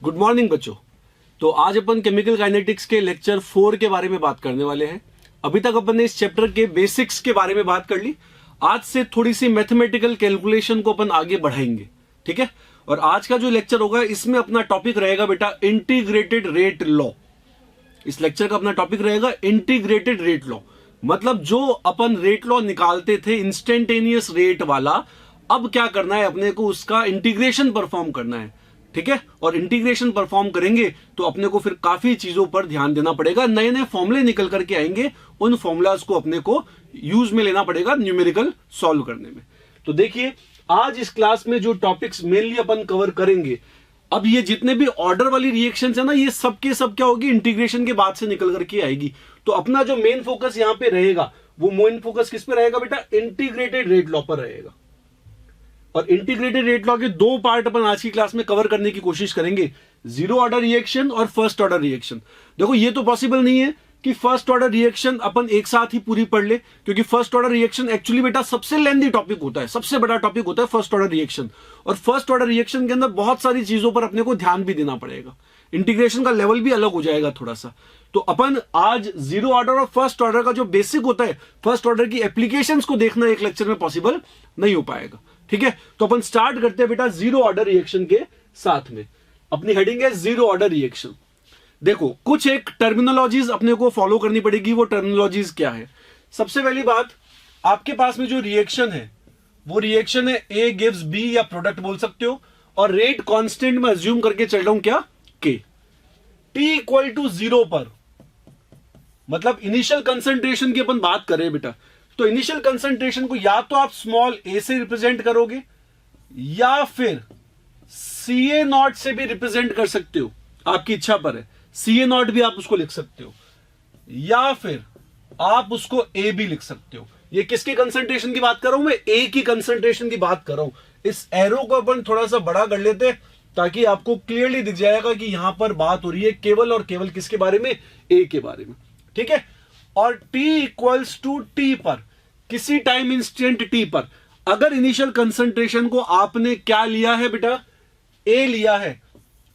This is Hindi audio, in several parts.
गुड मॉर्निंग बच्चों। तो आज अपन केमिकल काइनेटिक्स के लेक्चर 4 के बारे में बात करने वाले हैं। अभी तक अपन ने इस चैप्टर के बेसिक्स के बारे में बात कर ली। आज से थोड़ी सी मैथमेटिकल कैलकुलेशन को अपन आगे बढ़ाएंगे, ठीक है। और आज का जो लेक्चर होगा इसमें अपना टॉपिक रहेगा बेटा इंटीग्रेटेड रेट लॉ। इस लेक्चर का अपना टॉपिक रहेगा इंटीग्रेटेड रेट लॉ। मतलब जो अपन रेट लॉ निकालते थे इंस्टेंटेनियस रेट वाला, अब क्या करना है अपने को, उसका इंटीग्रेशन परफॉर्म करना है, ठीक है। और इंटीग्रेशन परफॉर्म करेंगे तो अपने को फिर काफी चीजों पर ध्यान देना पड़ेगा। नए नए फॉर्मूले निकल करके आएंगे, उन फॉर्मूलाज को अपने को यूज में लेना पड़ेगा न्यूमेरिकल सॉल्व करने में। तो देखिए आज इस क्लास में जो टॉपिक्स मेनली अपन कवर करेंगे, अब ये जितने भी ऑर्डर वाली रिएक्शंस है ना, ये सब के सब क्या होगी, इंटीग्रेशन के बाद से निकल करके आएगी। तो अपना जो मेन फोकस यहां पे रहेगा, वो मेन फोकस किस पे रहेगा बेटा, इंटीग्रेटेड रेट लॉ पर रहेगा। और इंटीग्रेटेड रेट लॉ के दो पार्ट अपन आज की क्लास में कवर करने की कोशिश करेंगे, जीरो ऑर्डर रिएक्शन और फर्स्ट ऑर्डर रिएक्शन। देखो ये तो पॉसिबल नहीं है कि फर्स्ट ऑर्डर रिएक्शन अपन एक साथ ही पूरी पढ़ ले, क्योंकि फर्स्ट ऑर्डर रिएक्शन एक्चुअली बेटा सबसे लेंथी टॉपिक होता है, सबसे बड़ा टॉपिक होता है फर्स्ट ऑर्डर रिएक्शन। और फर्स्ट ऑर्डर रिएक्शन के अंदर बहुत सारी चीजों पर अपने को ध्यान भी देना पड़ेगा, इंटीग्रेशन का लेवल भी अलग हो जाएगा थोड़ा सा। तो अपन आज जीरो ऑर्डर और फर्स्ट ऑर्डर का जो बेसिक होता है, फर्स्ट ऑर्डर की एप्लीकेशंस को देखना एक लेक्चर में पॉसिबल नहीं हो पाएगा, ठीक है। तो अपन स्टार्ट करते हैं बेटा जीरो ऑर्डर रिएक्शन के साथ में। अपनी हेडिंग है जीरो ऑर्डर रिएक्शन। देखो कुछ एक टर्मिनोलॉजीज अपने को फॉलो करनी पड़ेगी। वो टर्मिनोलॉजीज क्या है? सबसे पहली बात, आपके पास में जो रिएक्शन है वो रिएक्शन है ए गिव्स बी, या प्रोडक्ट बोल सकते हो। और रेट कांस्टेंट में अज्यूम करके चल रहा हूं क्या, के। टी इक्वल टू 0 पर, मतलब इनिशियल कंसंट्रेशन की अपन बात करें बेटा, तो इनिशियल कंसंट्रेशन को या तो आप स्मॉल ए से रिप्रेजेंट करोगे, या फिर सी ए नॉट से भी रिप्रेजेंट कर सकते हो, आपकी इच्छा पर है। सी ए नॉट भी आप उसको लिख सकते हो, या फिर आप उसको ए भी लिख सकते हो। ये किसके कंसंट्रेशन की बात कर रहा हूं मैं, ए की कंसंट्रेशन की बात कर रहा हूं। इस एरो को अपन थोड़ा सा बड़ा कर लेते हैं ताकि आपको क्लियरली दिख जाएगा कि यहां पर बात हो रही है केवल और केवल किसके बारे में, ए के बारे में, ठीक है। और t इक्वल्स टू टी पर, किसी टाइम इंस्टेंट t पर, अगर इनिशियल कंसंट्रेशन को आपने क्या लिया है बेटा, a लिया है,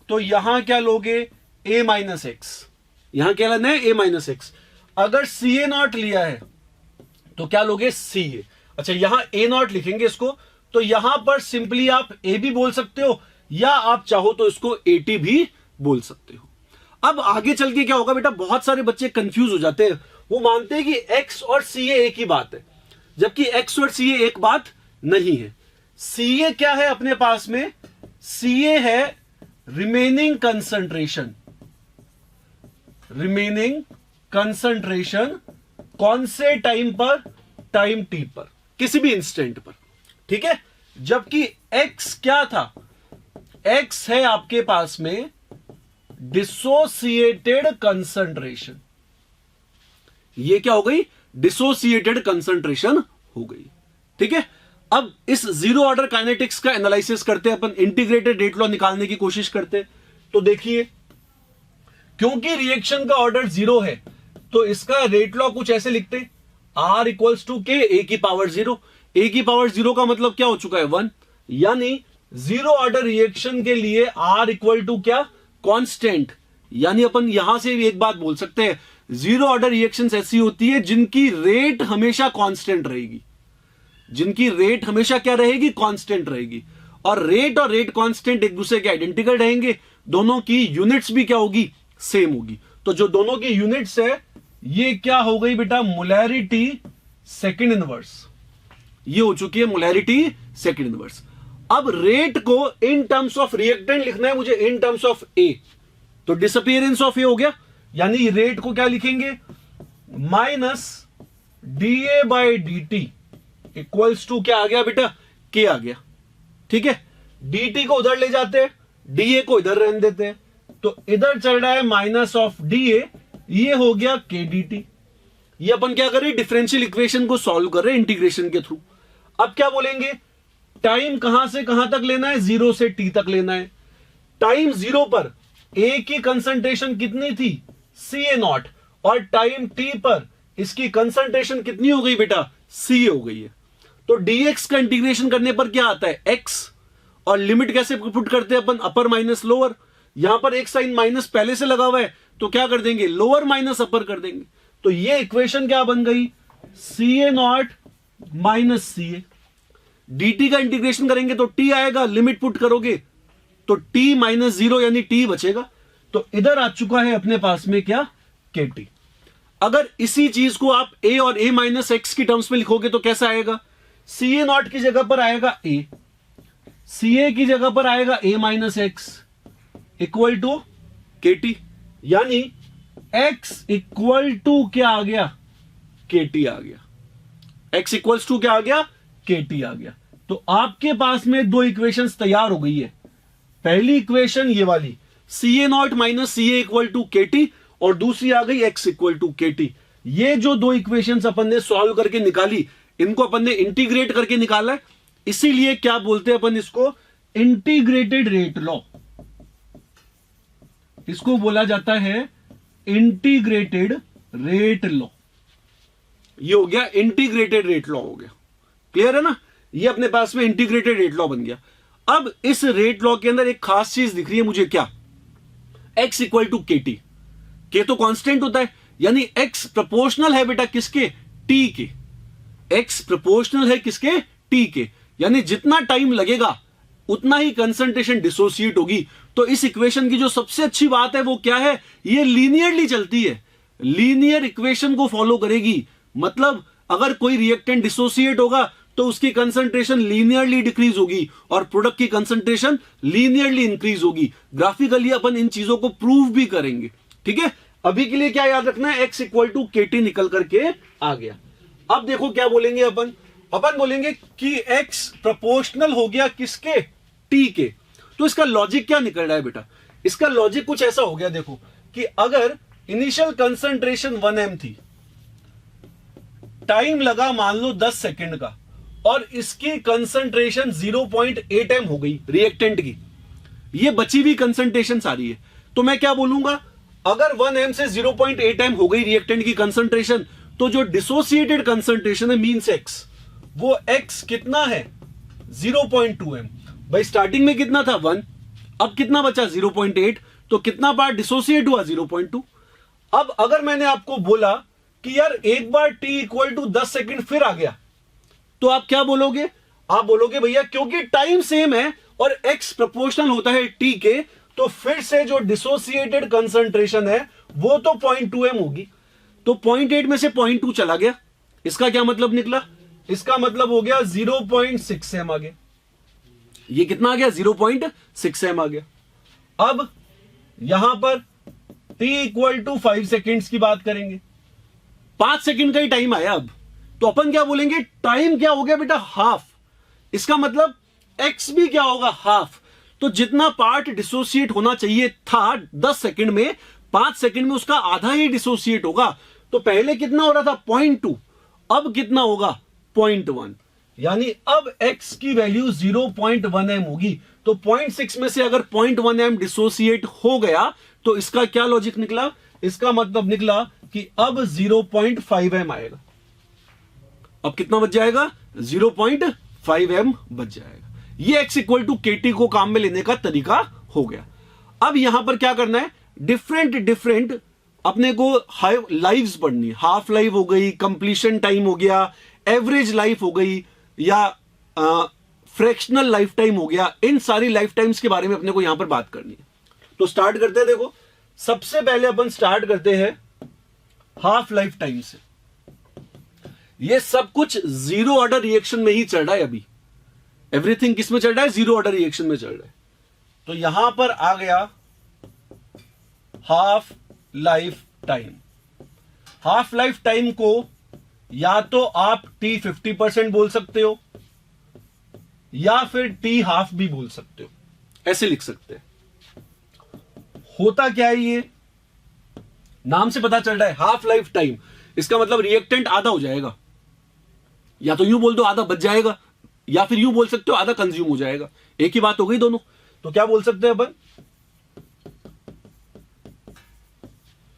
तो यहां क्या लोगे, a माइनस एक्स। यहां क्या लेना है, a माइनस एक्स। अगर सी ए नॉट लिया है तो क्या लोगे, सी ए। अच्छा यहां a नॉट लिखेंगे इसको, तो यहां पर सिंपली आप a भी बोल सकते हो, या आप चाहो तो इसको AT भी बोल सकते हो। अब आगे चल के क्या होगा बेटा, बहुत सारे बच्चे कंफ्यूज हो जाते हैं। वो मानते हैं कि x और CA एक ही बात है, जबकि x और CA एक बात नहीं है। CA क्या है अपने पास में, CA है रिमेनिंग कंसंट्रेशन। रिमेनिंग कंसंट्रेशन कौन से टाइम पर, टाइम t पर, किसी भी इंस्टेंट पर, ठीक है। जबकि x क्या था, x है आपके पास में डिसोसिएटेड कंसंट्रेशन। ये क्या हो गई, डिसोसिएटेड कंसंट्रेशन हो गई, ठीक है। अब इस जीरो ऑर्डर काइनेटिक्स का एनालिसिस करते हैं अपन, इंटीग्रेटेड रेट लॉ निकालने की कोशिश करते हैं। तो देखिए क्योंकि रिएक्शन का ऑर्डर जीरो है, तो इसका रेट लॉ कुछ ऐसे लिखते, R इक्वल्स टू के ए की पावर 0। ए की पावर 0 का मतलब क्या हो चुका है, 1। यानी जीरो ऑर्डर रिएक्शन के लिए R इक्वल टू क्या, कांस्टेंट। यानी अपन यहां से भी एक बात बोल सकते हैं, जीरो ऑर्डर रिएक्शंस ऐसी होती है जिनकी रेट हमेशा कांस्टेंट रहेगी। जिनकी रेट हमेशा क्या रहेगी, कांस्टेंट रहेगी। और रेट कांस्टेंट एक दूसरे के आइडेंटिकल रहेंगे, दोनों की यूनिट्स भी क्या होगी, सेम होगी। तो जो दोनों की यूनिट्स है, ये क्या हो गई बेटा, मोलैरिटी सेकंड इनवर्स। ये हो चुकी है मोलैरिटी सेकंड इनवर्स। अब रेट को इन टर्म्स ऑफ रिएक्टेंट लिखना है मुझे, इन टर्म्स ऑफ ए। तो डिसअपीयरेंस ऑफ ए हो गया, यानी रेट को क्या लिखेंगे, minus d a by d t equals to क्या आ गया बेटा, के आ गया, ठीक है। डी टी को उधर ले जाते हैं, डी ए को इधर रहने देते हैं, तो इधर चल रहा है माइनस ऑफ डी ए, ये हो गया के डी टी। ये अपन क्या कर रहे हैं, डिफरेंशियल इक्वेशन को सॉल्व कर रहे हैं इंटीग्रेशन के थ्रू। अब क्या बोलेंगे, टाइम कहां से कहां तक लेना है, 0 से t तक लेना है। टाइम 0 पर a की कंसंट्रेशन कितनी थी, CA नॉट, और टाइम t पर इसकी कंसंट्रेशन कितनी हो गई बेटा, CA हो गई है। तो dx का इंटीग्रेशन करने पर क्या आता है, x, और लिमिट कैसे पुट करते हैं अपन, अपर माइनस लोअर। यहां पर एक साइन माइनस पहले से लगा हुआ है, तो क्या कर देंगे, लोअर माइनस अपर कर देंगे। तो ये इक्वेशन क्या बन गई, CA naught minus CA। dt का इंटीग्रेशन करेंगे तो t आएगा, लिमिट पुट करोगे तो t माइनस 0 यानी t बचेगा। तो इधर आ चुका है अपने पास में क्या, kt। अगर इसी चीज को आप a और a माइनस एक्स की टर्म्स में लिखोगे तो कैसा आएगा, CA नॉट की जगह पर आएगा a, CA की जगह पर आएगा a minus x equal to kt, यानी x इक्वल टू क्या आ गया, kt आ गया। x इक्वल्स टू क्या आ गया, kt आ गया। तो आपके पास में दो इक्वेशंस तैयार हो गई है। पहली इक्वेशन ये वाली CA naught minus CA equal to kt, और दूसरी आ गई x इक्वल टू kt। ये जो दो इक्वेशंस अपन ने सॉल्व करके निकाली, इनको अपन ने इंटीग्रेट करके निकाला है, इसीलिए क्या बोलते हैं अपन इसको, इंटीग्रेटेड रेट लॉ। इसको बोला जाता है इंटीग्रेटेड रेट लॉ। ये हो गया इंटीग्रेटेड रेट लॉ, हो गया, क्लियर है ना। ये अपने पास में इंटीग्रेटेड रेट लॉ बन गया। अब इस रेट लॉ के अंदर एक खास चीज दिख रही है मुझे, क्या, x इक्वल टू kt। के तो कांस्टेंट होता है, यानी x प्रोपोर्शनल है बेटा किसके, t के। x प्रोपोर्शनल है किसके, t के, यानी जितना टाइम लगेगा उतना ही कंसंट्रेशन डिसोसिएट होगी। तो इस इक्वेशन की जो सबसे अच्छी बात है वो क्या है, ये लीनियरली चलती है, लीनियर इक्वेशन को फॉलो करेगी। मतलब अगर कोई रिएक्टेंट डिसोसिएट होगा तो उसकी कंसंट्रेशन लीनियरली डिक्रीज होगी और प्रोडक्ट की कंसंट्रेशन लीनियरली इंक्रीज होगी। ग्राफिकली अपन इन चीजों को प्रूव भी करेंगे, ठीक है। अभी के लिए क्या याद रखना है, x इक्वल टू kt निकल करके आ गया। अब देखो क्या बोलेंगे अपन बोलेंगे कि x प्रोपोर्शनल हो गया किसके, t के। तो इसका लॉजिक क्या निकल रहा है बेटा, इसका लॉजिक कुछ ऐसा हो गया, देखो कि अगर इनिशियल कंसंट्रेशन 1m थी, टाइम लगा मान लो 10 सेकंड का, और इसकी कंसंट्रेशन 0.8m हो गई रिएक्टेंट की, ये बची हुई कंसंट्रेशन सारी है। तो मैं क्या बोलूंगा, अगर 1m से 0.8m हो गई रिएक्टेंट की कंसंट्रेशन, तो जो डिसोसिएटेड कंसंट्रेशन है मींस x, वो x कितना है 0.2m। भाई स्टार्टिंग में कितना था 1, अब कितना बचा 0.8, तो कितना बार डिसोसिएट हुआ 0.2। अब अगर मैंने आपको बोला कि यार एक बार t इक्वल टू 10 सेकंड फिर आ गया, तो आप क्या बोलोगे, आप बोलोगे भैया क्योंकि टाइम सेम है और x प्रोपोर्शनल होता है t के, तो फिर से जो डिसोसिएटेड कंसंट्रेशन है वो तो 0.2m होगी। तो 0.8 में से 0.2 चला गया, इसका क्या मतलब निकला, इसका मतलब हो गया 0.6m आ गया। ये कितना आ गया, 0.6m आ गया। अब यहां पर t इक्वल टू 5 सेकेंड्स की बात करेंगे, 5 सेकेंड का ही टाइम आया। अब तो अपन क्या बोलेंगे, टाइम क्या हो गया बेटा, हाफ। इसका मतलब x भी क्या होगा, हाफ। तो जितना पार्ट डिसोसिएट होना चाहिए था 10 सेकंड में, 5 सेकंड में उसका आधा ही डिसोसिएट होगा। तो पहले कितना हो रहा था 0.2, अब कितना होगा 0.1, यानी अब x की वैल्यू 0.1m होगी। तो 0.6 में से अगर 0.1m डिसोसिएट हो गया तो इसका क्या लॉजिक निकला, इसका मतलब निकला कि अब 0.5m आएगा। अब कितना बच जाएगा, 0.5m बच जाएगा। ये x इक्वल टू kt को काम में लेने का तरीका हो गया। अब यहां पर क्या करना है, डिफरेंट अपने को लाइव्स पढ़नी है। हाफ लाइफ हो गई, कंप्लीशन टाइम हो गया, एवरेज लाइफ हो गई, या फ्रैक्शनल लाइफ टाइम हो गया। इन सारी लाइफ टाइम्स के बारे में अपने को यहां पर बात करनी है। तो स्टार्ट करते हैं। देखो सबसे पहले अपन स्टार्ट करते हैं हाफ लाइफ टाइम से। ये सब कुछ जीरो ऑर्डर रिएक्शन में ही चल रहा है अभी। एवरीथिंग किस में चल रहा है, जीरो ऑर्डर रिएक्शन में चल रहा है। तो यहां पर आ गया half life time. Half life time को या तो आप t 50% बोल सकते हो या फिर t हाफ भी बोल सकते हो, ऐसे लिख सकते हैं। होता क्या है, ये नाम से पता चल रहा है हाफ लाइफ टाइम, इसका मतलब रिएक्टेंट आधा हो जाएगा। या तो यूं बोल दो आधा बच जाएगा, या फिर यूं बोल सकते हो आधा कंज्यूम हो जाएगा। एक ही बात हो गई दोनों। तो क्या बोल सकते हैं अपन,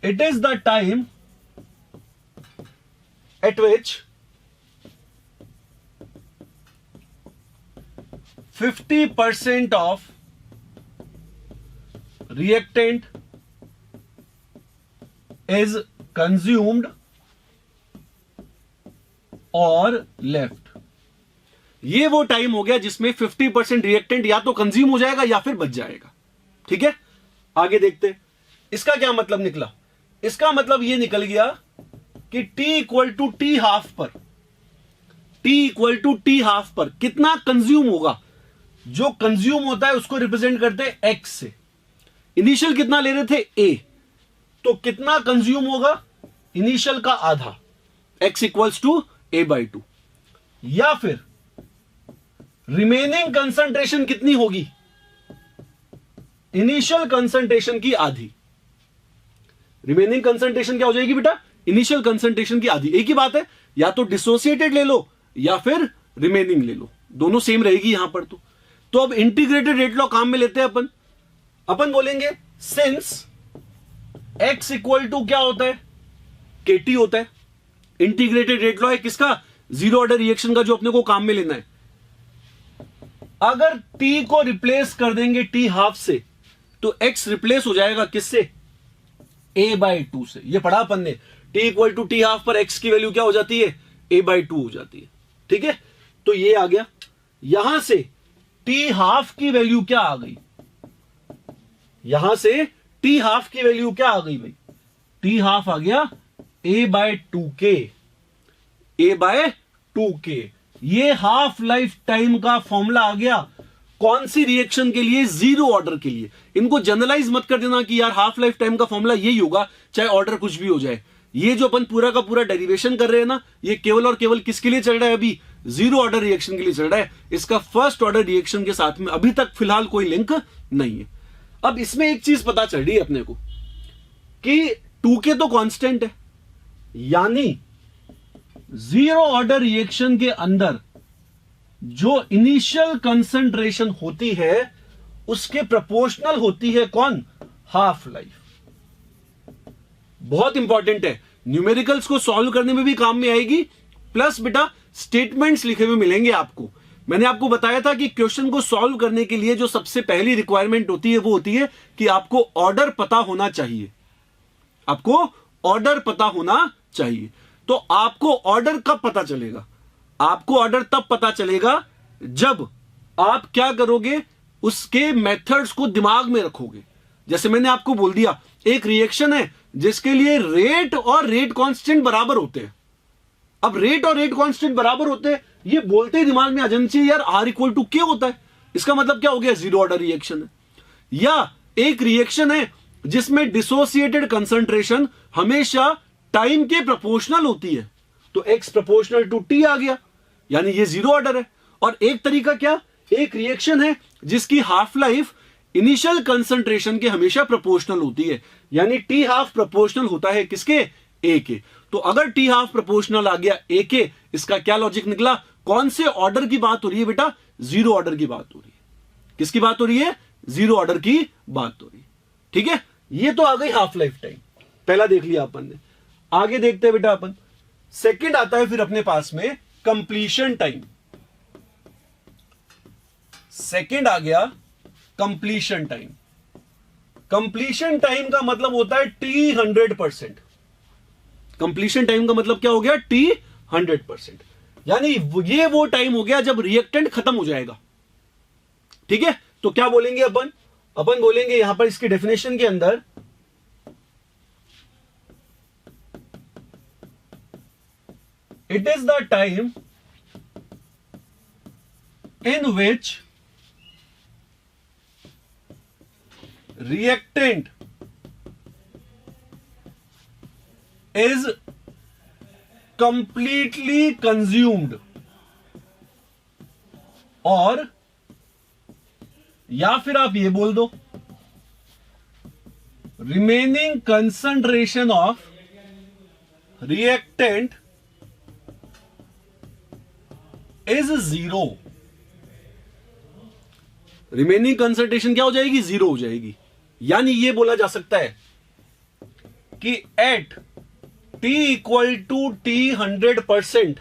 it is the time at which 50% of reactant is consumed और लेफ्ट। ये वो टाइम हो गया जिसमें 50% रिएक्टेंट या तो कंज्यूम हो जाएगा या फिर बच जाएगा। ठीक है, आगे देखते हैं इसका क्या मतलब निकला। इसका मतलब ये निकल गया कि t equal to t half पर, t equal to t half पर कितना कंज्यूम होगा। जो कंज्यूम होता है उसको रिप्रेजेंट करते हैं x से। इनिशियल कितना ले रहे थे a, तो कितना कंज्यूम होगा इनिशियल का आधा, x इक्वल्स टू a/2। या फिर रिमेनिंग कंसंट्रेशन कितनी होगी, इनिशियल कंसंट्रेशन की आधी। रिमेनिंग कंसंट्रेशन क्या हो जाएगी बेटा, इनिशियल कंसंट्रेशन की आधी। एक ही बात है, या तो डिसोसिएटेड ले लो या फिर रिमेनिंग ले लो, दोनों सेम रहेगी यहां पर। तो अब इंटीग्रेटेड रेट लॉ काम में लेते हैं अपन बोलेंगे सिंस x इक्वल टू क्या होता है, kT होता है। इंटीग्रेटेड रेट लॉ है किसका, जीरो ऑर्डर रिएक्शन का, जो अपने को काम में लेना है। अगर t को रिप्लेस कर देंगे t हाफ से, तो x रिप्लेस हो जाएगा किससे, a/2 से। ये पढ़ा अपन ने, t equal to t half पर x की वैल्यू क्या हो जाती है, a/2 हो जाती है। ठीक है, तो ये आ गया। यहां से टी हाफ की वैल्यू क्या आ गई, यहां से टी हाफ की वैल्यू क्या आ गई भाई, टी हाफ आ गया a/2k, a/2k। ये हाफ लाइफ टाइम का फॉर्मूला आ गया। कौन सी रिएक्शन के लिए, जीरो ऑर्डर के लिए। इनको जनरलाइज मत कर देना कि यार हाफ लाइफ टाइम का फॉर्मूला यही होगा चाहे ऑर्डर कुछ भी हो जाए। ये जो अपन पूरा का पूरा डेरिवेशन कर रहे हैं ना, ये केवल और केवल किसके लिए चल रहा है, अभी जीरो ऑर्डर रिएक्शन के लिए चल रहा है। इसका फर्स्ट ऑर्डर रिएक्शन के साथ में अभी तक फिलहाल कोई लिंक नहीं है। अब इसमें एक चीज पता चल रही है अपने को कि 2k तो कांस्टेंट है, यानी जीरो ऑर्डर रिएक्शन के अंदर जो इनिशियल कंसंट्रेशन होती है उसके प्रोपोर्शनल होती है कौन, हाफ लाइफ। बहुत इंपॉर्टेंट है, न्यूमेरिकल्स को सॉल्व करने में भी काम में आएगी, प्लस बेटा स्टेटमेंट्स लिखे हुए मिलेंगे आपको। मैंने आपको बताया था कि क्वेश्चन को सॉल्व करने के लिए जो सबसे पहली रिक्वायरमेंट होती है वो होती है कि आपको ऑर्डर पता होना चाहिए, आपको ऑर्डर पता होना चाहिए। तो आपको ऑर्डर कब पता चलेगा, आपको ऑर्डर तब पता चलेगा जब आप क्या करोगे, उसके मेथड्स को दिमाग में रखोगे। जैसे मैंने आपको बोल दिया, एक रिएक्शन है जिसके लिए रेट और रेट कांस्टेंट बराबर होते हैं। अब रेट और रेट कांस्टेंट बराबर होते हैं, ये बोलते ही दिमाग में आ जाना चाहिए यार R इक्वल टू K होता है। इसका मतलब क्या हो गया, जीरो ऑर्डर रिएक्शन है। या एक रिएक्शन है जिसमें डिसोसिएटेड कंसंट्रेशन हमेशा टाइम के प्रोपोर्शनल होती है, तो x प्रोपोर्शनल टू t आ गया, यानी ये जीरो ऑर्डर है। और एक तरीका क्या, एक रिएक्शन है जिसकी हाफ लाइफ इनिशियल कंसंट्रेशन के हमेशा प्रोपोर्शनल होती है, यानी t हाफ प्रोपोर्शनल होता है किसके, a के। तो अगर t हाफ प्रोपोर्शनल आ गया a के, इसका क्या लॉजिक निकला, कौन से ऑर्डर की बात हो रही है बेटा, जीरो ऑर्डर की बात हो रही है। किसकी बात हो रही है, जीरो ऑर्डर की बात हो रही है। ठीक है, ये तो आ गई हाफ लाइफ टाइम, पहला देख लिया अपन ने। आगे देखते हैं बेटा अपन, सेकंड आता है फिर अपने पास में कंप्लीशन टाइम। सेकंड आ गया कंप्लीशन टाइम। कंप्लीशन टाइम का मतलब होता है t 100%। कंप्लीशन टाइम का मतलब क्या हो गया, t 100%, यानी ये वो टाइम हो गया जब रिएक्टेंट खत्म हो जाएगा। ठीक है, तो क्या बोलेंगे अपन बोलेंगे यहां पर इसकी डेफिनेशन के अंदर, it is the time in which reactant is completely consumed, और या फिर आप ये बोल दो remaining concentration of reactant is zero. Remaining concentration क्या हो जाएगी, जीरो हो जाएगी। यानी ये बोला जा सकता है कि at t equal to t 100%,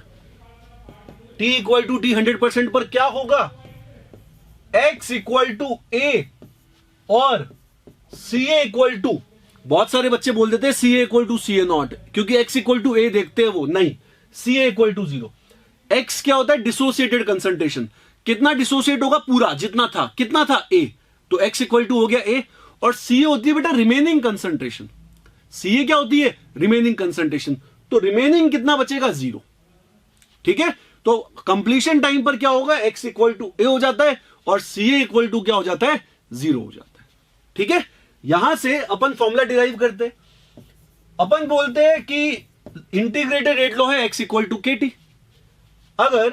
t equal to t 100% पर क्या होगा, x इक्वल टू a और सी ए इक्वल टू, बहुत सारे बच्चे बोल देते हैं C A equal to C A naught, क्योंकि एक्स इक्वल टू ए देखते हैं वो, नहीं, C A equal to 0। X क्या होता है? Dissociated concentration. कितना डिसोसिएट होगा? पूरा जितना था। कितना था? ए, तो एक्स इक्वल टू हो गया ए। और सी ए होती है बेटा रिमेनिंग कंसंट्रेशन। सी ए क्या होती है? Remaining concentration. तो रिमेनिंग कितना बचेगा? 0। ठीक है, तो कंप्लीशन टाइम पर क्या होगा? एक्स इक्वल टू ए हो जाता है और सी ए इक्वल टू क्या हो जाता है? 0 हो जाता है। ठीक है, यहां से अपन फॉर्मूला डिराइव करते हैं। अपन बोलते हैं कि इंटीग्रेटेड रेट लॉ है x equal to k T. अगर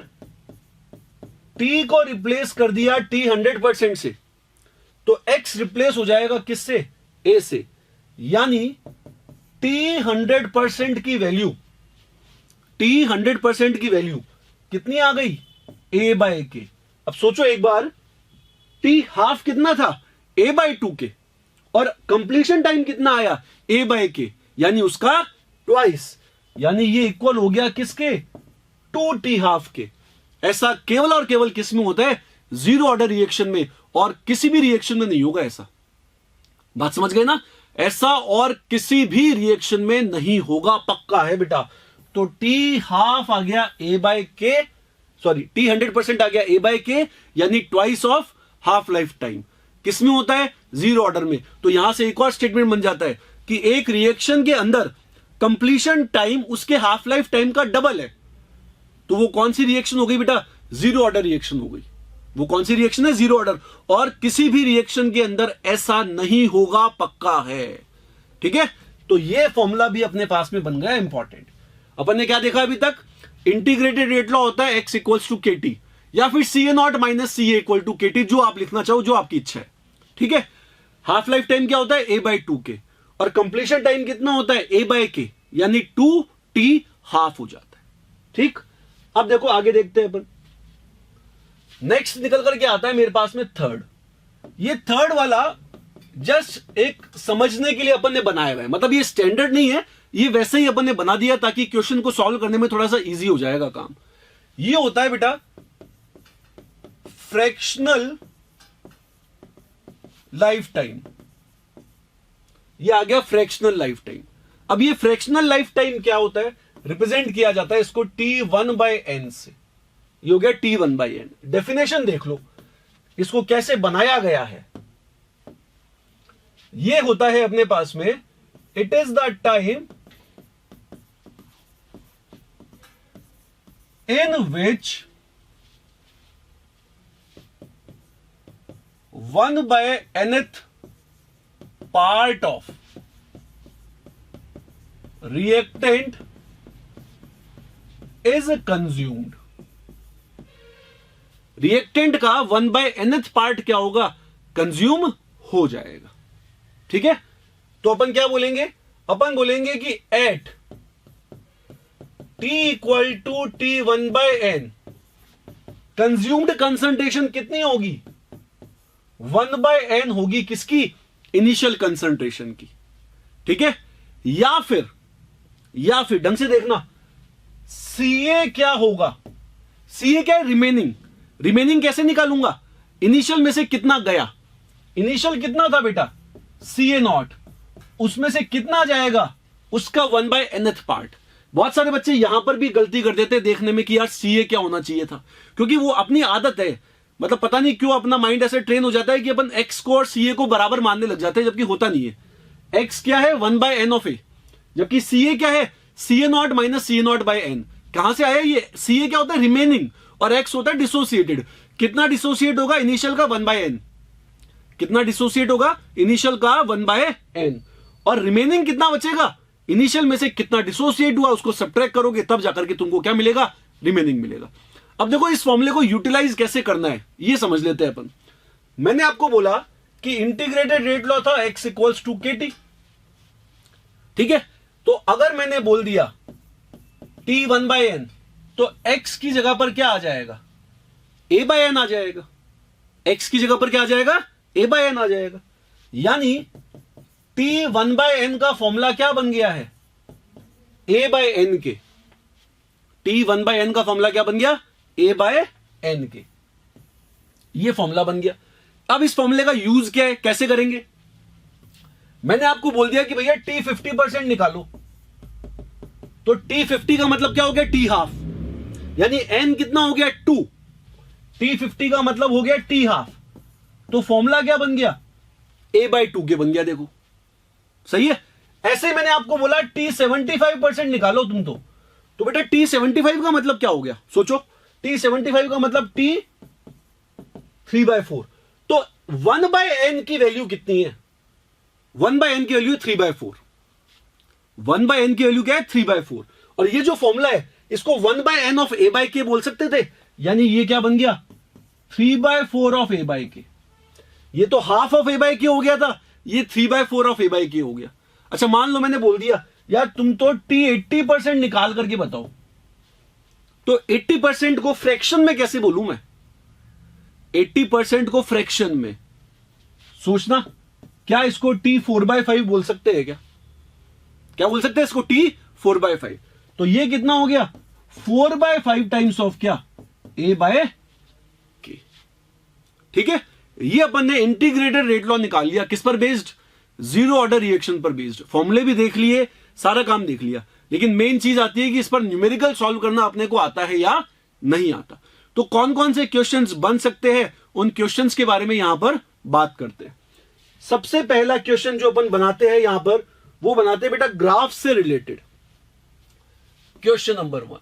टी को रिप्लेस कर दिया टी 100% से, तो एक्स रिप्लेस हो जाएगा किससे? ए से। यानी टी 100% की वैल्यू, टी 100% की वैल्यू कितनी आ गई? ए बाय के। अब सोचो एक बार, टी हाफ कितना था? ए बाय 2 के। और कंप्लीशन टाइम कितना आया? ए बाय के, यानी उसका ट्वाइस। यानी ये इक्वल हो गया किसके? 2t हाफ के। ऐसा केवल और केवल किस में होता है? जीरो ऑर्डर रिएक्शन में, और किसी भी रिएक्शन में नहीं होगा ऐसा। बात समझ गए ना? ऐसा और किसी भी रिएक्शन में नहीं होगा, पक्का है बेटा। तो टी हाफ आ गया ए बाय के, सॉरी टी 100% आ गया ए बाय के, यानी twice of half life time. किस में होता है? जीरो ऑर्डर में। तो यहां से एक और स्टेटमेंट बन जाता है कि एक रिएक्शन के अंदर कंप्लीशन टाइम उसके हाफ लाइफ टाइम का डबल है। तो वो कौन सी रिएक्शन हो गई बेटा? जीरो ऑर्डर रिएक्शन हो गई। वो कौन सी रिएक्शन है? Zero order. और किसी भी रिएक्शन के अंदर ऐसा नहीं होगा, पक्का है। ठीक है, तो ये फॉर्मूला भी अपने पास में बन गया इंपॉर्टेंट। अपन ने क्या देखा अभी तक? इंटीग्रेटेड रेट लॉ होता है x equals to k t, या फिर C A naught minus C A equal to k t, जो आप लिखना चाहो, जो आपकी इच्छा है। ठीक है, हाफ लाइफ टाइम क्या होता है? ए बाय 2 के। और कंप्लीशन टाइम कितना होता है? ए बाय के, यानी 2t हाफ हो जाता है। ठीक, अब देखो आगे देखते हैं अपन। नेक्स्ट निकल करके आता है मेरे पास में थर्ड। ये थर्ड वाला जस्ट एक समझने के लिए अपन ने बनाया हुआ है, मतलब ये स्टैंडर्ड नहीं है, ये वैसे ही अपन ने बना दिया ताकि क्वेश्चन को सॉल्व करने में थोड़ा सा इजी हो जाएगा काम। ये होता है बेटा फ्रैक्शनल लाइफ टाइम। ये आ गया फ्रैक्शनल लाइफ टाइम। अब ये फ्रैक्शनल लाइफ टाइम क्या होता है? रिप्रेजेंट किया जाता है इसको T1/n से। ये हो गया T1/n। डेफिनेशन देख लो इसको कैसे बनाया गया है। ये होता है अपने पास में, it is the time in which 1/nth part of reactant is consumed. Reactant का 1/nth पार्ट क्या होगा? कंज्यूम हो जाएगा। ठीक है, तो अपन क्या बोलेंगे? अपन बोलेंगे कि at t equal to T1/n consumed concentration कितनी होगी? 1/n होगी। किसकी? इनिशियल कंसंट्रेशन की। ठीक है, या फिर ढंग से देखना, सीए क्या होगा? सीए क्या है? रिमेनिंग। रिमेनिंग कैसे निकालूंगा? इनिशियल में से कितना गया? इनिशियल कितना था बेटा? CA not. उसमें से कितना जाएगा? उसका 1/nth पार्ट। बहुत सारे बच्चे यहां पर भी गलती कर देते हैं देखने में कि यार सीए क्या होना चाहिए था, क्योंकि वो अपनी आदत है, मतलब पता नहीं क्यों अपना माइंड ऐसे ट्रेन हो जाता है कि अपन एक्स को और सीए को बराबर मानने लग जाते हैं, जबकि होता नहीं है। एक्स क्या है? 1/n ऑफ ए, जबकि सीए क्या है? CA naught minus CA naught by n. कहां से आया ये? सीए क्या होता है? रिमेनिंग, और एक्स होता है डिसोसिएटेड। कितना डिसोसिएट होगा? इनिशियल का 1/n। कितना डिसोसिएट होगा? इनिशियल का 1/n। और रिमेनिंग कितना बचेगा? इनिशियल में से कितना डिसोसिएट हुआ उसको सब्ट्रैक्ट करोगे, तब जाकर के तुमको क्या मिलेगा? रिमेनिंग मिलेगा। अब देखो इस फॉर्मूले को यूटिलाइज कैसे करना है ये समझ लेते हैं अपन। मैंने आपको बोला कि इंटीग्रेटेड रेट लॉ था x equals to k T. ठीक है, तो अगर मैंने बोल दिया T1/n, तो x की जगह पर क्या आ जाएगा? A/n आ जाएगा। x की जगह पर क्या आ जाएगा? A/n आ जाएगा। यानी T1/n का फॉर्मूला क्या बन गया है? A/n के। T1/n का फॉर्मूला क्या बन गया? A/n के। ये फॉर्मूला बन गया। अब इस फॉर्मूले का यूज क्या है, कैसे करेंगे? मैंने आपको बोल दिया कि भैया टी 50% निकालो, तो टी 50 का मतलब क्या हो गया, टी हाफ, यानी एन कितना हो गया 2, टी 50 का मतलब हो गया टी हाफ, तो फॉर्मूला क्या बन गया, a/2 के बन गया। देखो सही है। ऐसे मैंने आपको बोला टी 75% निकालो तुम, तो बेटा टी 75 का मतलब क्या हो गया, सोचो, टी 75 का मतलब टी 3/4, तो 1/n की वैल्यू कितनी है, 1/n की वैल्यू 3/4, 1/n की वैल्यू क्या है 3/4, और ये जो फॉर्मूला है इसको 1/n ऑफ a/k बोल सकते थे, यानी ये क्या बन गया 3/4 ऑफ a/k, ये तो हाफ ऑफ a/k हो गया था, ये 3/4 ऑफ a/k हो गया। अच्छा मान लो मैंने बोल दिया यार तुम तो टी 80% निकाल करके बताओ, तो 80% को फ्रैक्शन में कैसे बोलूं मैं, 80% को फ्रैक्शन में सोचना, क्या इसको टी 4/5 बोल सकते हैं, क्या बोल सकते हैं इसको टी 4/5, तो ये कितना हो गया 4/5 टाइम्स ऑफ क्या a/k। ठीक है, ये अपन ने इंटीग्रेटेड रेट लॉ निकाल लिया, किस पर बेस्ड, जीरो ऑर्डर रिएक्शन पर बेस्ड, फॉर्मूले भी देख लिए, सारा काम देख लिया, लेकिन मेन चीज आती है कि इस पर न्यूमेरिकल सॉल्व करना अपने को आता है या नहीं आता। तो कौन कौन से क्वेश्चंस बन सकते हैं, उन क्वेश्चंस के बारे में यहां पर बात करते हैं। सबसे पहला क्वेश्चन जो अपन बनाते हैं यहां पर, वो बनाते हैं बेटा ग्राफ से related. Question number 1,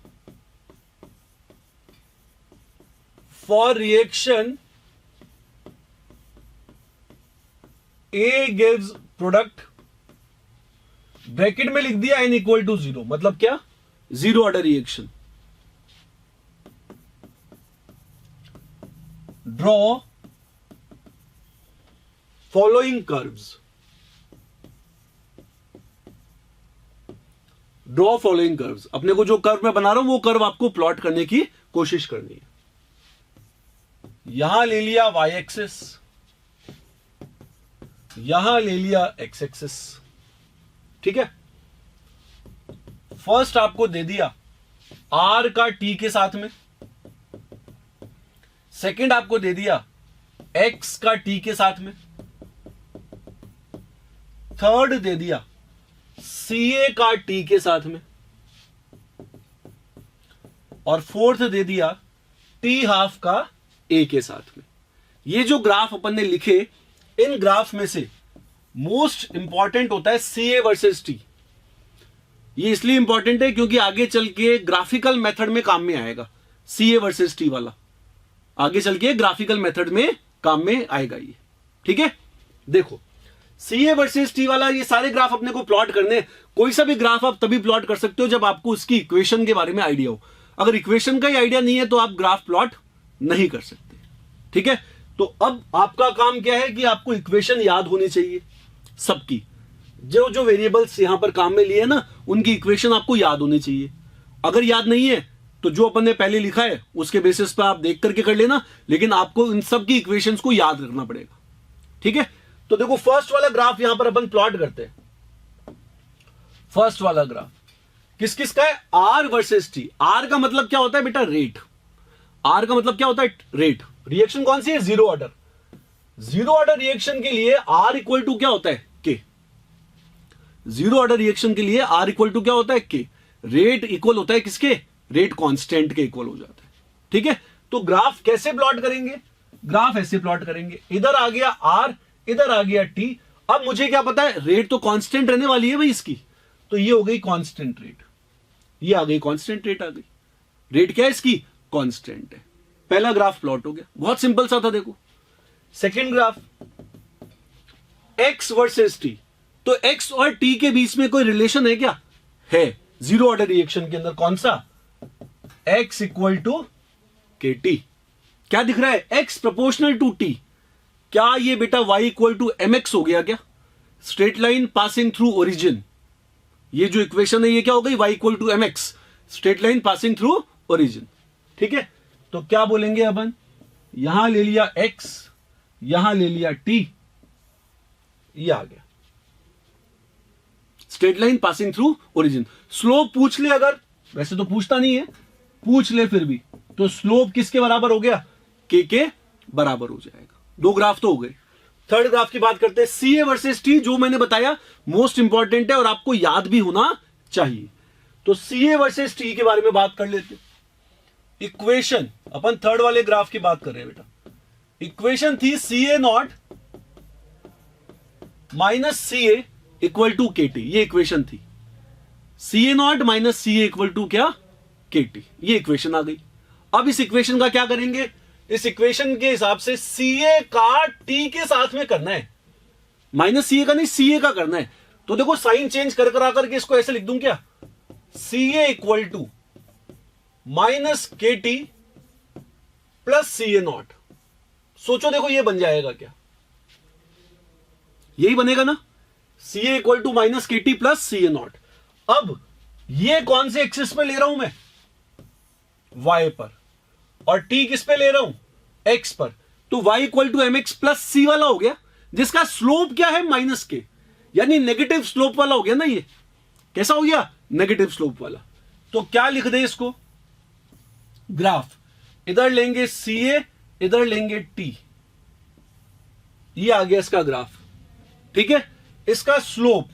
for reaction A gives product, bracket में लिख दिया n इक्वल टू 0, मतलब क्या, zero order reaction. Draw following curves, draw following curves, अपने को जो कर्व मैं बना रहा हूं वो कर्व आपको प्लॉट करने की कोशिश करनी है। यहां ले लिया y एक्सिस, यहां ले लिया x एक्सिस, ठीक है। फर्स्ट आपको दे दिया r का t के साथ में, सेकंड आपको दे दिया x का t के साथ में, थर्ड दे दिया ca का t के साथ में, और फोर्थ दे दिया t हाफ का a के साथ में। ये जो ग्राफ अपन ने लिखे, इन ग्राफ में से मोस्ट इंपॉर्टेंट होता है CA वर्सेस T। ये इसलिए इंपॉर्टेंट है क्योंकि आगे चल के ग्राफिकल मेथड में काम में आएगा, CA वर्सेस T वाला आगे चल के ग्राफिकल मेथड में काम में आएगा ये, ठीक है। देखो CA वर्सेस T वाला, ये सारे ग्राफ अपने को प्लॉट करने, कोई सा भी ग्राफ आप तभी प्लॉट कर सकते हो जब आपको उसकी इक्वेशन के बारे में आइडिया हो। अगर इक्वेशन का ही आइडिया नहीं है तो आप ग्राफ प्लॉट नहीं कर सकते, ठीक है। तो अब आपका काम क्या है कि आपको इक्वेशन याद होनी चाहिए सबकी, जो जो वेरिएबल्स यहां पर काम में लिए ना उनकी इक्वेशन आपको याद होनी चाहिए। अगर याद नहीं है तो जो अपन ने पहले लिखा है उसके बेसिस पर आप देख करके कर लेना, लेकिन आपको इन सब की इक्वेशंस को याद रखना पड़ेगा, ठीक है। तो देखो फर्स्ट वाला ग्राफ यहां पर अपन प्लॉट करते हैं। फर्स्ट वाला ग्राफ किस किस का है, R वर्सेस T। R का मतलब क्या होता है बेटा, रेट। R का मतलब क्या होता है, रेट। रिएक्शन कौन सी है, zero order. Zero order reaction के लिए R इक्वल टू क्या होता है, K। जीरो ऑर्डर रिएक्शन के लिए R इक्वल टू क्या होता है, K। रेट इक्वल होता है किसके, रेट कांस्टेंट के इक्वल हो जाता है, ठीक है। तो ग्राफ कैसे प्लॉट करेंगे, ग्राफ ऐसे प्लॉट करेंगे, इधर आ गया R, इधर आ गया T। अब मुझे क्या पता है, रेट तो कांस्टेंट रहने वाली है भाई इसकी, तो ये हो गई कांस्टेंट रेट, ये आ गई कांस्टेंट रेट आ गई। रेट क्या है इसकी, कांस्टेंट है। पहला ग्राफ प्लॉट हो गया, बहुत सिंपल सा था। देखो second graph, x versus t। तो x और t के बीच में कोई रिलेशन है क्या, है। जीरो ऑर्डर रिएक्शन के अंदर कौन सा, x इक्वल टू kt। क्या दिख रहा है, x प्रोपोर्शनल टू t। क्या ये बेटा y इक्वल टू mx हो गया क्या, straight line passing through origin. ये जो इक्वेशन है ये क्या हो गई, y equal to mx, straight line passing through origin, ठीक है। तो क्या बोलेंगे अपन, यहां ले लिया x, यहां ले लिया t, ये आ गया straight line passing through origin. Slope पूछ ले अगर, वैसे तो पूछता नहीं है, पूछ ले फिर भी, तो स्लोप किसके बराबर हो गया, k के बराबर हो जाएगा। दो ग्राफ तो हो गए। थर्ड ग्राफ की बात करते हैं, सी ए वर्सेस टी, जो मैंने बताया मोस्ट इंपॉर्टेंट है और आपको याद भी होना चाहिए। तो सी ए वर्सेस टी के बारे में बात कर लेते। इक्वेशन, अपन थर्ड वाले ग्राफ की बात कर रहे हैं बेटा। इक्वेशन थी C A naught minus C A equal to k t, ये इक्वेशन थी। C A naught minus C A equal to क्या, के टी, ये इक्वेशन आ गई। अब इस इक्वेशन का क्या करेंगे, इस इक्वेशन के हिसाब से सी ए का टी के साथ में करना है, माइनस सी ए का नहीं, सी ए का करना है। तो देखो साइन चेंज कर करा करके इसको ऐसे लिख दूं क्या, C A equal to minus के T plus C A naught. सोचो देखो ये बन जाएगा क्या, यही बनेगा ना, C A equal to minus के T plus C A naught. अब ये कौन से एक्सिस पे ले रहा हूं मैं, y पर, और t किस पे ले रहा हूं, x पर। तो y equal to M x plus c वाला हो गया, जिसका स्लोप क्या है, माइनस के, यानी नेगेटिव स्लोप वाला हो गया ना। ये कैसा हो गया, नेगेटिव स्लोप वाला। तो क्या लिख दे इसको, ग्राफ, इधर लेंगे सी ए, इधर लेंगे t, ये आ गया इसका ग्राफ। ठीक है, इसका स्लोप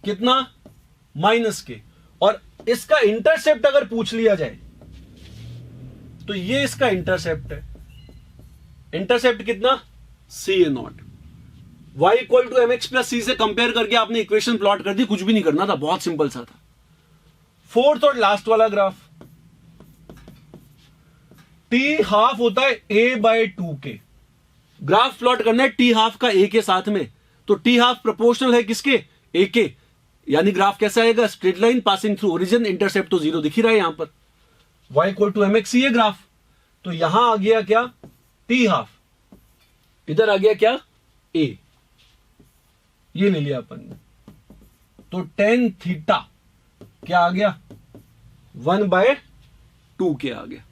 कितना, माइनस के, और इसका इंटरसेप्ट अगर पूछ लिया जाए तो ये इसका इंटरसेप्ट है। इंटरसेप्ट कितना, C A naught. y equal to M x plus c से कंपेयर करके आपने इक्वेशन प्लॉट कर दी, कुछ भी नहीं करना था, बहुत सिंपल सा था। फोर्थ और लास्ट वाला ग्राफ, t हाफ होता है a बाय 2 के, ग्राफ प्लॉट करना है t हाफ का a के साथ में। तो t हाफ प्रोपोर्शनल है किसके, a के, यानी ग्राफ कैसा आएगा, straight line passing through origin, intercept तो 0 दिख ही रहा है यहां पर, y equal to M x ये ग्राफ। तो यहां आ गया क्या, t हाफ, इधर आ गया क्या, a, ये ले लिया अपन ने। तो टेन थीटा क्या आ गया, 1/2 के आ गया,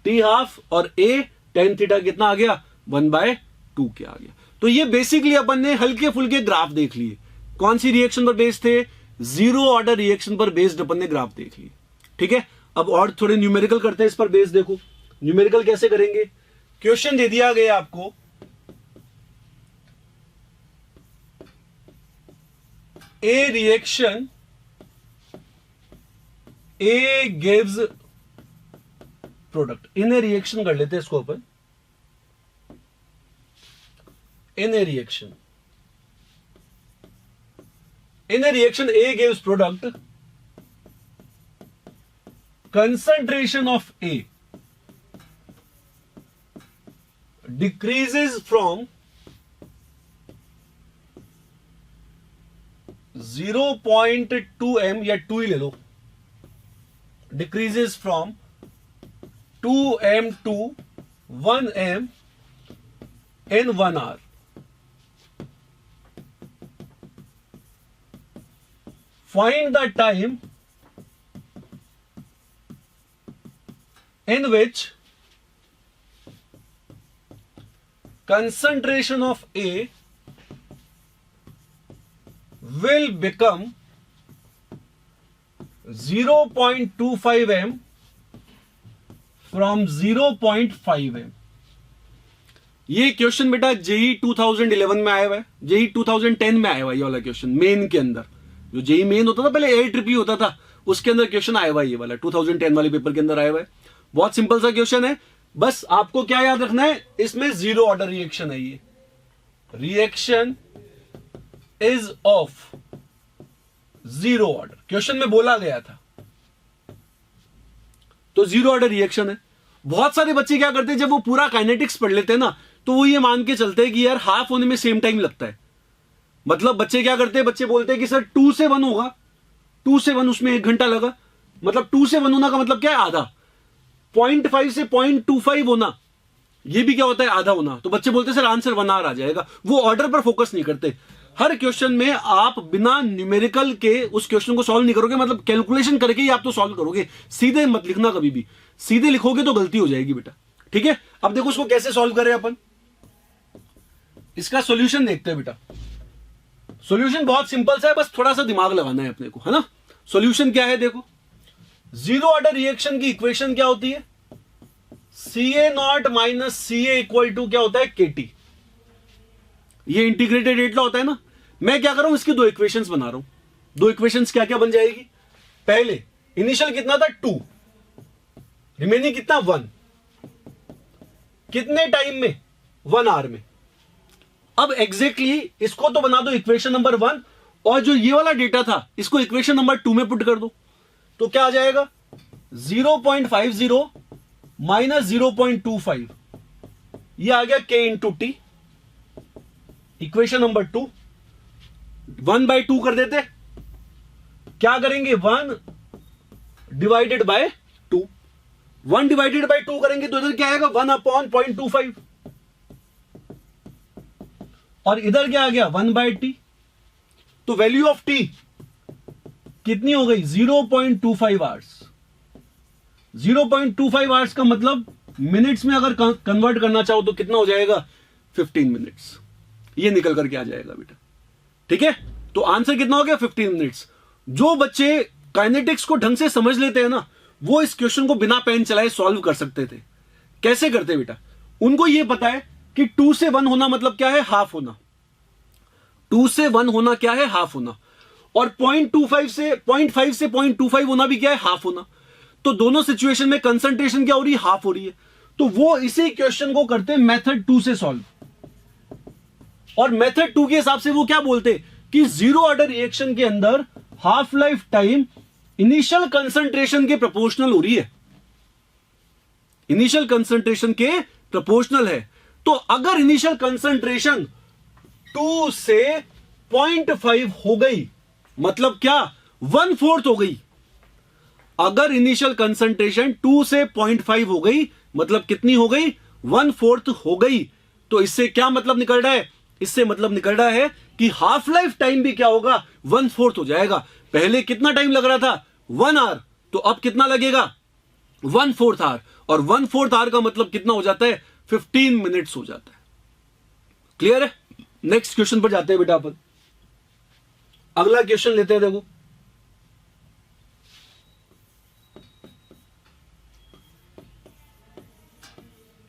t हाफ और a टेन थीटा कितना आ गया, 1/2 के आ गया। तो ये बेसिकली अपन ने हल्के फुल्के ग्राफ देख लिए। कौन सी रिएक्शन पर बेस्ड थे, जीरो ऑर्डर रिएक्शन पर बेस्ड अपन ने ग्राफ देख लिए। ठीक है, अब और थोड़े न्यूमेरिकल करते हैं इस पर बेस्ड। देखो न्यूमेरिकल कैसे करेंगे, क्वेश्चन दे दिया गया आपको, a reaction, A gives product, in a reaction कर लेते हैं इसको अपन, in a reaction, in a reaction A gives product, concentration of A decreases from 0.2 m, या 2 ही ले लो, decreases from 2 m to 1 m in 1 hour. Find the time in which concentration of A will become 0.25 m from 0.5 m. ये क्वेश्चन बेटा जेई 2011 में आया हुआ है, जेई 2010 में आया हुआ है, ये वाला क्वेश्चन मेन के अंदर, जो जेई मेन होता था पहले AIIII होता था, उसके अंदर क्वेश्चन आया हुआ है, ये वाला 2010 वाले पेपर के अंदर आया हुआ है। बहुत सिंपल सा क्वेश्चन है, बस आपको क्या याद रखना है, इसमें जीरो ऑर्डर रिएक्शन है। ये reaction is of zero order, question में बोला गया था, तो जीरो ऑर्डर रिएक्शन है। बहुत सारे बच्चे क्या करते हैं, जब वो पूरा काइनेटिक्स पढ़ लेते हैं ना, तो वो ये मान के चलते हैं कि यार हाफ होने में सेम टाइम लगता है। मतलब बच्चे क्या करते हैं, बच्चे बोलते हैं कि सर 2 से 1 होगा, 2 से 1 उसमें 1 घंटा लगा, मतलब 2 से 1 होना का मतलब क्या है, आधा। 0.5 से 0.25 होना, ये भी क्या होता है, आधा होना। तो बच्चे बोलते हैं सर आंसर 1 आवर आ जाएगा। वो ऑर्डर पर फोकस नहीं करते। हर क्वेश्चन में आप बिना न्यूमेरिकल के उस क्वेश्चन को सॉल्व नहीं करोगे, मतलब कैलकुलेशन करके ही आप तो सॉल्व करोगे, सीधे मत लिखना कभी भी। सीधे लिखोगे तो गलती हो जाएगी बेटा, ठीक है। अब देखो उसको कैसे सॉल्व करें अपन, इसका सॉल्यूशन देखते हैं बेटा। सॉल्यूशन बहुत सिंपल सा है, बस थोड़ा सा दिमाग लगाना है अपने को, है ना। सॉल्यूशन क्या है, देखो जीरो ऑर्डर रिएक्शन की इक्वेशन क्या होती है, C A naught minus C A equal to क्या होता है, के टी। ये इंटीग्रेटेड रेट लॉ होता है ना। मैं क्या कर रहा हूं, इसकी दो इक्वेशंस बना रहा हूं। दो इक्वेशंस क्या क्या बन जाएगी, पहले इनिशियल कितना था 2, रिमेनिंग कितना 1, कितने टाइम में 1 आवर में। अब एग्जैक्टली इसको तो बना दो इक्वेशन नंबर 1, और जो ये वाला डेटा था इसको इक्वेशन नंबर 2 में पुट कर दो। तो क्या आ जाएगा 0.50 माइनस 0.25, ये आ गया k into T. Equation number 2 1/2 कर देते, क्या करेंगे 1 डिवाइडेड बाय 2, 1 डिवाइडेड बाय 2 करेंगे तो इधर क्या आएगा 1/0.25, और इधर क्या आ गया 1/t। तो वैल्यू ऑफ t कितनी हो गई 0.25 आवर्स। 0.25 आवर्स का मतलब मिनट्स में अगर कन्वर्ट करना चाहो तो कितना हो जाएगा 15 मिनट्स, ये निकल करके आ जाएगा बेटा। ठीक है, तो आंसर कितना हो गया 15 मिनट्स। जो बच्चे काइनेटिक्स को ढंग से समझ लेते हैं ना, वो इस क्वेश्चन को बिना पेन चलाए सॉल्व कर सकते थे। कैसे करते बेटा, उनको ये पता है कि 2 से 1 होना मतलब क्या है, हाफ होना। 2 से 1 होना क्या है, हाफ होना। और 0.5 से 0.25 होना भी क्या है, हाफ होना। तो दोनों सिचुएशन में कंसंट्रेशन क्या हो रही है, हाफ हो रही है। तो वो इसी क्वेश्चन को करते हैं मेथड 2 से सॉल्व। और मेथड 2 के हिसाब से वो क्या बोलते कि जीरो ऑर्डर रिएक्शन के अंदर half life time initial concentration के प्रोपोर्शनल हो रही है, इनिशियल कंसंट्रेशन के प्रोपोर्शनल है। तो अगर इनिशियल कंसंट्रेशन 2 से 0.5 हो गई मतलब क्या 1/4 हो गई। अगर इनिशियल कंसंट्रेशन 2 से 0.5 हो गई मतलब कितनी हो गई 1/4 हो गई। तो इससे क्या मतलब निकल रहा है, इससे मतलब निकल रहा है कि हाफ लाइफ टाइम भी क्या होगा 1/4 हो जाएगा। पहले कितना टाइम लग रहा था 1 आवर, तो अब कितना लगेगा 1/4 आवर, और 1/4 आवर का मतलब कितना हो जाता है 15 मिनट्स हो जाता है। क्लियर है। नेक्स्ट क्वेश्चन पर जाते हैं बेटा अपन। अगला क्वेश्चन लेते हैं, देखो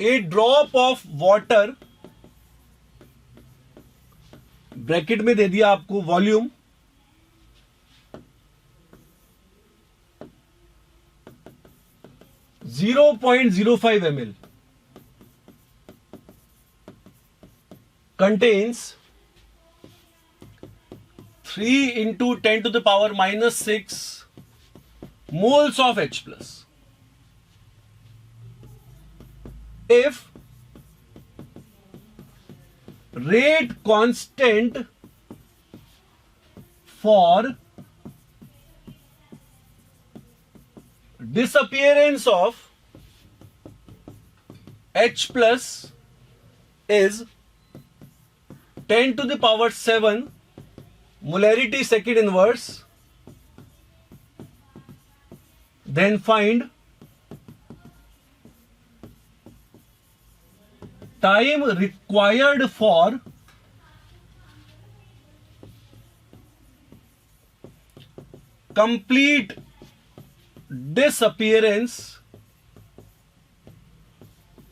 ए ड्रॉप ऑफ वाटर, ब्रैकेट में दे दिया आपको volume 0.05 ml contains 3 into 10 to the power minus 6 moles of H plus. If rate constant for disappearance of H plus is 10 to the power 7 molarity second inverse, then find time required for complete disappearance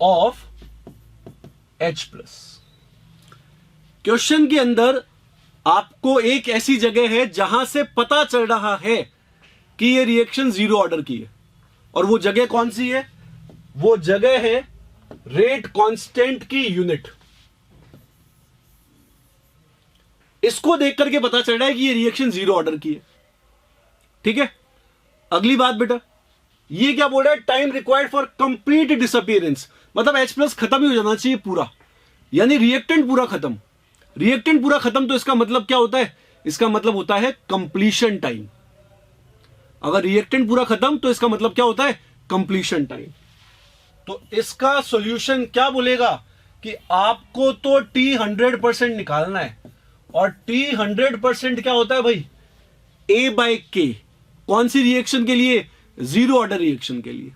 of H plus. Question के अंदर आपको एक ऐसी जगह है जहां से पता चल रहा है कि ये रिएक्शन जीरो ऑर्डर की है, और वो जगह कौन सी है, वो जगह है रेट कांस्टेंट की यूनिट। इसको देख करके पता चल रहा है कि ये रिएक्शन जीरो ऑर्डर की है। ठीक है, अगली बात बेटा, ये क्या बोल रहा है, time required for complete disappearance, मतलब H प्लस खत्म ही हो जाना चाहिए पूरा, यानी रिएक्टेंट पूरा खत्म। रिएक्टेंट पूरा खत्म तो इसका मतलब क्या होता है, इसका मतलब होता है कंप्लीशन टाइम। अगर रिएक्टेंट पूरा खत्म तो इसका मतलब क्या होता है, कंप्लीशन टाइम। तो इसका सॉल्यूशन क्या बोलेगा कि आपको तो T 100% निकालना है, और T 100% क्या होता है भाई, A/K। कौन सी रिएक्शन के लिए, जीरो ऑर्डर रिएक्शन के लिए।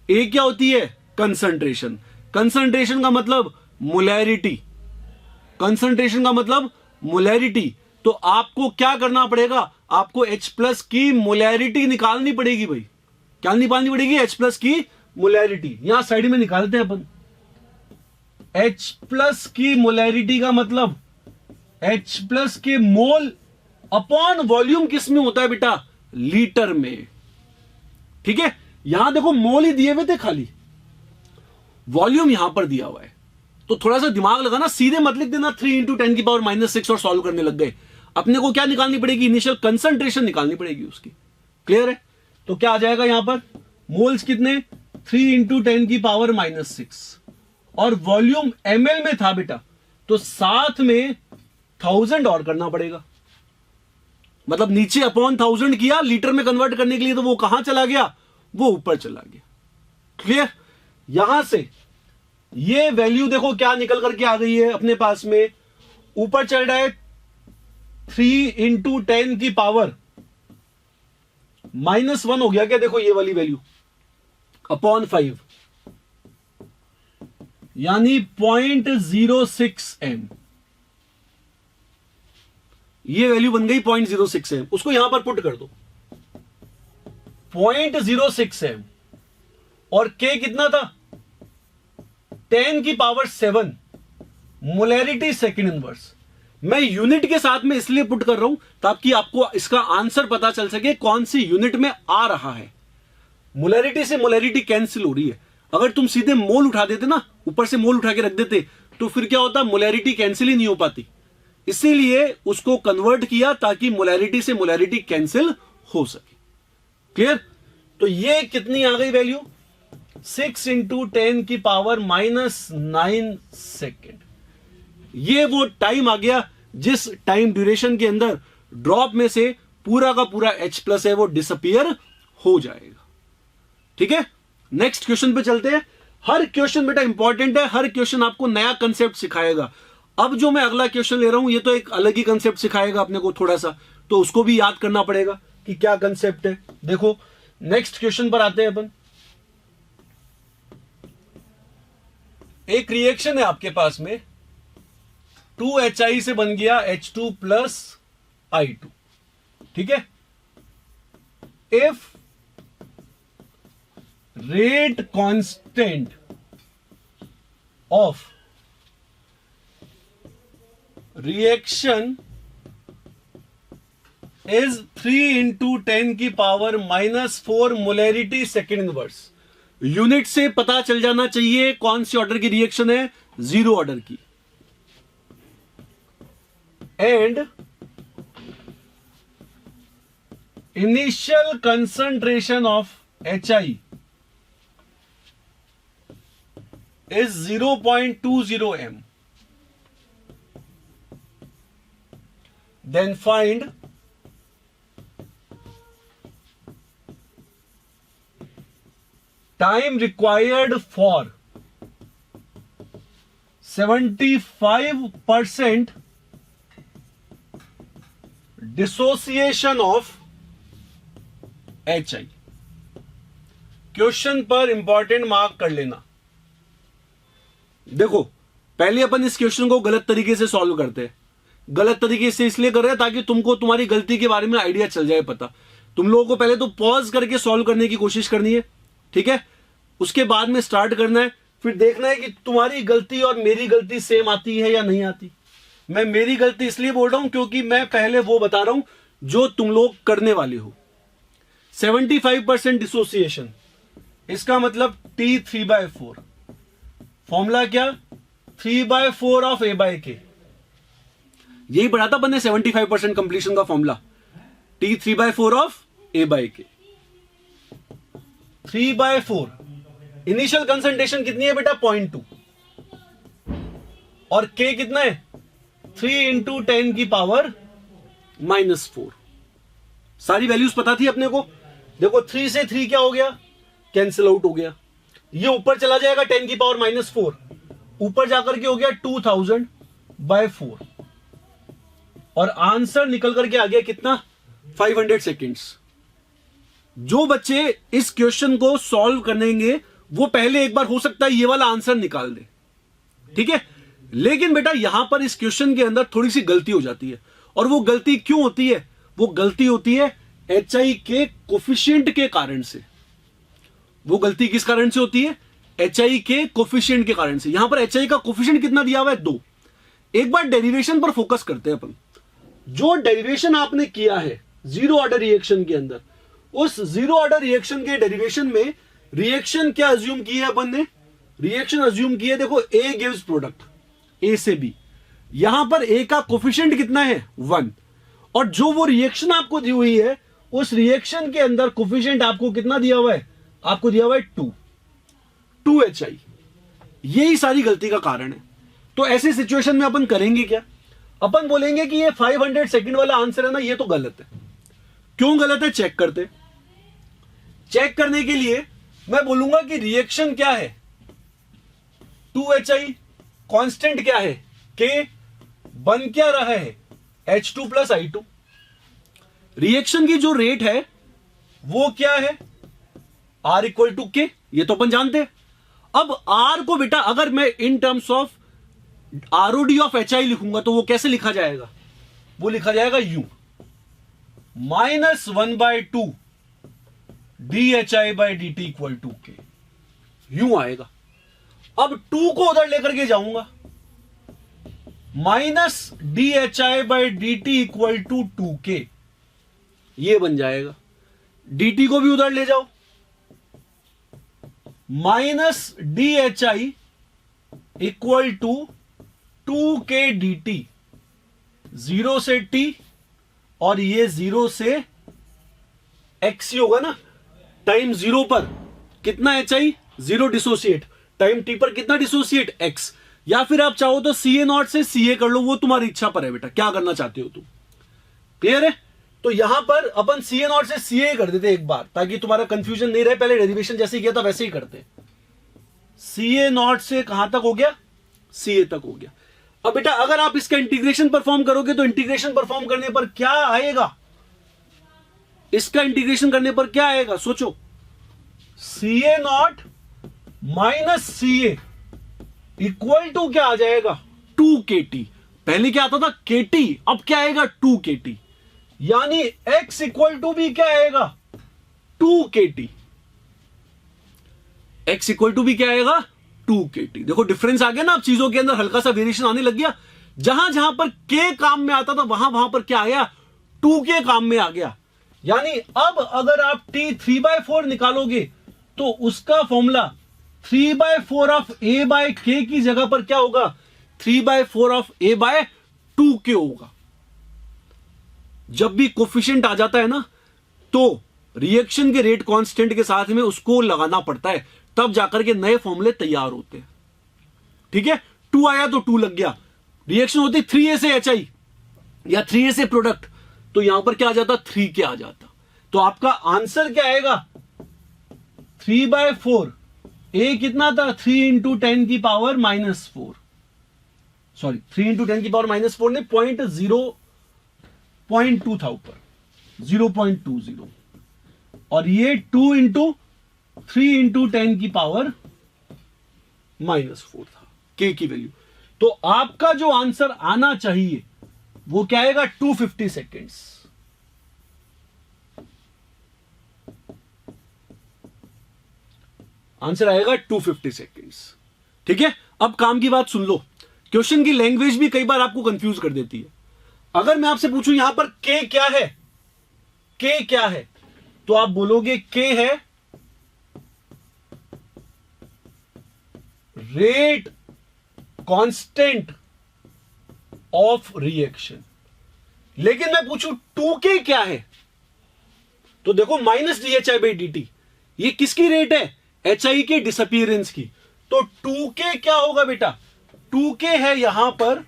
A क्या होती है, कंसंट्रेशन। कंसंट्रेशन का मतलब मोलैरिटी, कंसंट्रेशन का मतलब मोलैरिटी। तो आपको क्या करना पड़ेगा, आपको H प्लस की मोलैरिटी निकालनी पड़ेगी भाई। क्या निकालनी पड़ेगी, H प्लस की मोलैरिटी। यहां साइड में निकालते हैं अपन। H प्लस की मोलैरिटी का मतलब H प्लस के मोल अपॉन वॉल्यूम किस में होता है बेटा? लीटर में। ठीक है, यहां देखो मोल ही दिए हुए थे, खाली वॉल्यूम यहां पर दिया हुआ है, तो थोड़ा सा दिमाग लगाना, सीधे मत लिख देना 3 इंटू 10 की पावर -6 और सॉल्व करने लग गए। अपने को क्या निकालनी पड़ेगी? इनिशियल कंसंट्रेशन निकालनी पड़ेगी उसकी। क्लियर है? तो क्या आ जाएगा यहां पर? मोल्स कितने? 3 इंटू 10 की पावर -6 और वॉल्यूम ml में था बेटा, तो साथ में 1000 और करना पड़ेगा। मतलब नीचे अपॉन 1000 किया, लीटर में कन्वर्ट करने के लिए, तो वो कहां चला गया? वो ऊपर चला गया। क्लियर? यहां से ये वैल्यू देखो क्या निकल करके आ गई है अपने पास में, ऊपर चल रहा है 3 इंटू 10 की पावर -1 हो गया क्या? देखो ये वाली वैल्यू अपॉन 5 यानी 0.06 m। ये वैल्यू बन गई 0.06 m। उसको यहां पर पुट कर दो, 0.06 m और k कितना था? 10 की पावर 7 मोलैरिटी सेकेंड इनवर्स। मैं यूनिट के साथ में इसलिए पुट कर रहा हूं ताकि आपको इसका आंसर पता चल सके कौन सी यूनिट में आ रहा है। मोलैरिटी से मोलैरिटी कैंसिल हो रही है। अगर तुम सीधे मोल उठा देते ना, ऊपर से मोल उठा के रख देते, तो फिर क्या होता? मोलैरिटी कैंसिल ही नहीं हो पाती। इसीलिए उसको कन्वर्ट किया ताकि मोलैरिटी से मोलैरिटी कैंसिल हो सके। क्लियर? तो ये कितनी आ गई वैल्यू? 6 इंटू 10 की पावर -9 सेकेंड। ये वो टाइम आ गया जिस टाइम ड्यूरेशन के अंदर ड्रॉप में से पूरा का पूरा H प्लस है वो डिसअपियर हो जाएगा। ठीक है, नेक्स्ट क्वेश्चन पे चलते हैं। हर क्वेश्चन बेटा इंपॉर्टेंट है, हर क्वेश्चन आपको नया कंसेप्ट सिखाएगा। अब जो मैं अगला क्वेश्चन ले रहा हूं ये तो एक अलग ही कंसेप्ट सिखाएगा अपने को थोड़ा सा, तो उसको भी याद करना पड़ेगा कि क्या कंसेप्ट है। देखो नेक्स्ट क्वेश्चन पर आते हैं अपन। एक रिएक्शन है आपके पास में, 2HI से बन गया H2 प्लस I2। ठीक है, if rate constant of reaction is 3 into 10 की power -4 molarity second inverse. Unit से पता चल जाना चाहिए कौन सी ऑर्डर की रिएक्शन है? 0 ऑर्डर की। And initial concentration of HI is 0.20 m. Then find time required for 75% dissociation of HI। Question पर इंपॉर्टेंट मार्क कर लेना। देखो पहले अपन इस क्वेश्चन को गलत तरीके से सॉल्व करते हैं। गलत तरीके से इसलिए कर रहे हैं ताकि तुमको तुम्हारी गलती के बारे में आइडिया चल जाए पता। तुम लोगों को पहले तो पॉज करके सॉल्व करने की कोशिश करनी है, ठीक है, उसके बाद में स्टार्ट करना है, फिर देखना है कि तुम्हारी गलती और मेरी गलती सेम आती है या नहीं आती। मैं मेरी गलती इसलिए बोल रहा हूं क्योंकि मैं पहले वो बता रहा हूं जो तुम लोग करने वाले हो। 75% डिसोसिएशन, इसका मतलब T3/4। फॉर्मूला क्या? 3/4 ऑफ A/K। यही पढ़ा था बने 75% कंप्लीशन का formula, T3/4 of A/K। 3/4 initial concentration कितनी है बेटा? 0.2 और K कितना है? 3 इंटू 10 की पावर -4। सारी वैल्यूज पता थी अपने को। देखो 3 से 3 क्या हो गया? कैंसिल आउट हो गया। ये ऊपर चला जाएगा 10 की पावर -4, ऊपर जाकर के हो गया 2000/4 और आंसर निकल करके आ गया कितना? 500 सेकेंड्स। जो बच्चे इस क्वेश्चन को सॉल्व करेंगे वो पहले एक बार हो सकता है ये वाला आंसर निकाल दे, ठीक है। लेकिन बेटा यहां पर इस क्वेश्चन के अंदर थोड़ी सी गलती हो जाती है। और वो गलती क्यों होती है? वो गलती होती है HI के कोफिशिएंट के कारण से। वो गलती किस कारण से होती है? HI के कोफिशिएंट के कारण से। यहां पर HI का कोफिशिएंट कितना दिया हुआ है? 2। एक बार डेरिवेशन पर फोकस करते हैं अपन। जो डेरिवेशन आपने किया है जीरो ऑर्डर रिएक्शन के अंदर, उस जीरो ऑर्डर रिएक्शन के डेरिवेशन में रिएक्शन क्या अज्यूम की है अपन ने? रिएक्शन अज्यूम की है, देखो ए गिव्स प्रोडक्ट ए से बी, यहां पर ए का कोफिशिएंट कितना है 1, और जो वो रिएक्शन आपको दी हुई है उस रिएक्शन के अंदर कोफिशिएंट आपको कितना दिया हुआ है? आपको दिया हुआ है 2HI। यही सारी गलती का कारण है। तो ऐसी सिचुएशन में अपन करेंगे क्या? अपन बोलेंगे कि ये 500 सेकंड वाला आंसर है ना, ये तो गलत है। क्यों गलत है? चेक करते। चेक करने के लिए मैं बोलूंगा कि रिएक्शन क्या है 2HI, कांस्टेंट क्या है K, बन क्या रहा है H2 प्लस I2। रिएक्शन की जो रेट है वो क्या है R इक्वल टू K, ये तो अपन जानते हैं। अब R को बेटा अगर मैं in terms of ROD of HI लिखूंगा तो वो कैसे लिखा जाएगा? वो लिखा जाएगा U -1/2 dHI/dt equal to K, यूं आएगा। अब 2 को उधर लेकर के जाऊंगा, -dHI/dt इक्वल टू 2K, ये बन जाएगा। dt को भी उधर ले जाओ, -dHI equal to 2K dt, 0 से t और ये 0 से x ही होगा ना। टाइम 0 पर कितना HI? 0 डिसोसिएट, टाइम t पर कितना डिसोसिएट? x। या फिर आप चाहो तो CA0 से CA कर लो, वो तुम्हारी इच्छा पर है बेटा, क्या करना चाहते हो तुम। क्लियर है? तो यहां पर अपन CA0 से CA कर देते एक बार, ताकि तुम्हारा कंफ्यूजन नहीं रहे। पहले डेरिवेशन जैसे ही किया था वैसे ही करते। CA0 से कहां तक हो गया? CA तक हो गया। अब बेटा अगर आप इसका इंटीग्रेशन परफॉर्म करोगे तो इंटीग्रेशन परफॉर्म करने पर क्या आएगा? इसका इंटीग्रेशन करने पर क्या आएगा? सोचो, CA0 minus CA equal to क्या आ जाएगा? 2KT। पहले क्या आता था? KT, अब क्या आएगा? 2KT। यानी x इक्वल टू भी क्या आएगा? 2KT। x इक्वल टू भी क्या आएगा? 2KT। देखो डिफरेंस आ गया ना, अब चीजों के अंदर हल्का सा वेरिएशन आने लग गया। जहां जहां पर k काम में आता था वहां पर क्या आया? 2K काम में आ गया। यानी अब अगर आप t 3/4 निकालोगे तो उसका formula 3/4 of a by k की जगह पर क्या होगा? 3/4 ऑफ a बाय 2k होगा। जब भी कोफिशिएंट आ जाता है ना, तो रिएक्शन के रेट कांस्टेंट के साथ में उसको लगाना पड़ता है, तब जाकर के नए फॉर्मूले तैयार होते हैं। ठीक है, 2 आया तो 2 लग गया। रिएक्शन होती 3A से HI या 3A से प्रोडक्ट, तो यहां पर क्या आ जाता? 3K आ जाता। तो आपका आंसर क्या आएगा? 3/4। A कितना था? 3 इंटू 10 की पावर -4, सॉरी 3 इंटू 10 की पावर -4 ने 0.2 था ऊपर, 0.20, और ये 2 इंटू 3 इंटू 10 की पावर -4 था K की वैल्यू। तो आपका जो आंसर आना चाहिए वो क्या आएगा? 250 सेकेंड्स। आंसर आएगा 250 सेकेंड्स। ठीक है, अब काम की बात सुन लो। क्वेश्चन की लैंग्वेज भी कई बार आपको कंफ्यूज कर देती है। अगर मैं आपसे पूछूं यहां पर K क्या है? K क्या है? तो आप बोलोगे K है रेट कांस्टेंट ऑफ रिएक्शन। लेकिन मैं पूछूं 2K क्या है? तो देखो -dHI/dt, ये किसकी रेट है? HI के डिसअपीयरेंस की। तो 2K क्या होगा बेटा? 2K है यहां पर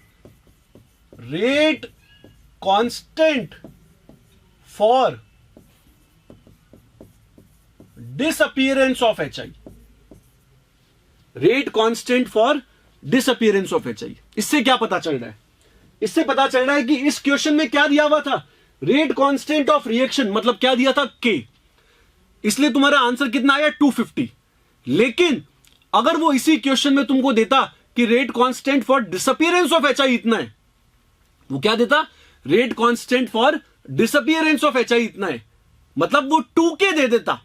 rate constant for disappearance of HI। Rate constant for disappearance of HI। इससे क्या पता चल रहा है? इससे पता चल रहा है कि इस क्वेश्चन में क्या दिया हुआ था? रेट कांस्टेंट ऑफ रिएक्शन, मतलब क्या दिया था? K। इसलिए तुम्हारा आंसर कितना आया? 250। लेकिन अगर वो इसी क्वेश्चन में तुमको देता कि rate constant for disappearance of HI इतना है, वो क्या देता? Rate constant for disappearance of HI इतना है, मतलब वो 2K दे देता,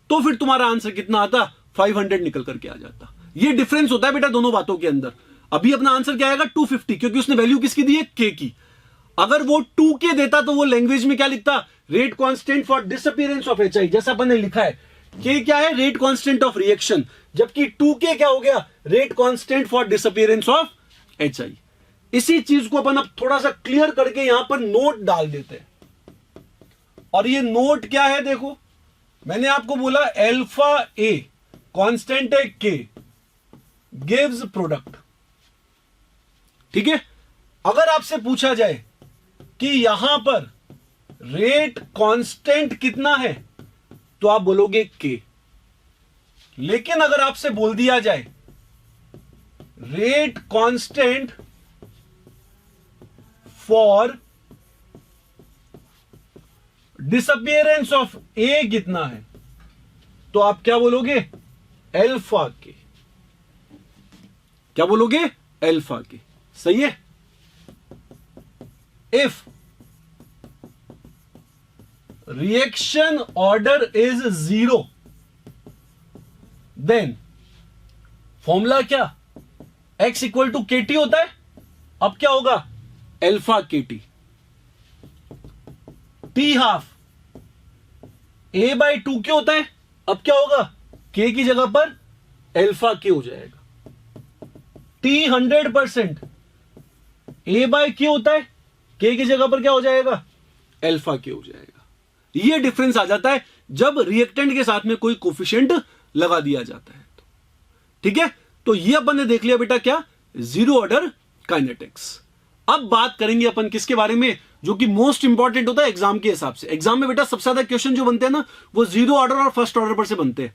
तो फिर तुम्हारा आंसर कितना आता? 500 निकल करके आ जाता। ये डिफरेंस होता है बेटा दोनों बातों के अंदर। अभी अपना आंसर क्या आएगा 250, क्योंकि उसने वैल्यू किसकी दी है, के की। अगर वो 2k देता तो वो लैंग्वेज में क्या लिखता, rate constant for disappearance of HI, जैसा अपन ने लिखा है। k क्या है, रेट कांस्टेंट ऑफ रिएक्शन, जबकि 2k क्या हो गया, rate constant for disappearance of HI। इसी चीज को अपन अब थोड़ा सा क्लियर करके यहां पर नोट डाल देते हैं। और ये नोट क्या है, देखो मैंने आपको बोला अल्फा ए कांस्टेंट है k गिव्स प्रोडक्ट। ठीक है, अगर आपसे पूछा जाए कि यहां पर रेट कांस्टेंट कितना है तो आप बोलोगे k। लेकिन अगर आपसे बोल दिया जाए rate constant for disappearance of A कितना है, तो आप क्या बोलोगे, अल्फा के। क्या बोलोगे, अल्फा के। सही है। If reaction order is 0 then formula क्या, x equal to k t होता है। अब क्या होगा, alpha k t, t half a by 2k होता है। अब क्या होगा, k की जगह पर अल्फा के हो जाएगा। t 100% a बाई k होता है, k की जगह पर क्या हो जाएगा, अल्फा के हो जाएगा। ये डिफरेंस आ जाता है जब रिएक्टेंट के साथ में कोई कोफिशिएंट लगा दिया जाता है तो। ठीक है, तो ये अपन ने देख लिया बेटा क्या, जीरो ऑर्डर काइनेटिक्स। अब बात करेंगे अपन किसके बारे में, जो कि मोस्ट इंपॉर्टेंट होता है एग्जाम के हिसाब से। एग्जाम में बेटा सबसे ज्यादा क्वेश्चन जो बनते हैं ना, वो जीरो ऑर्डर और फर्स्ट ऑर्डर पर से बनते हैं,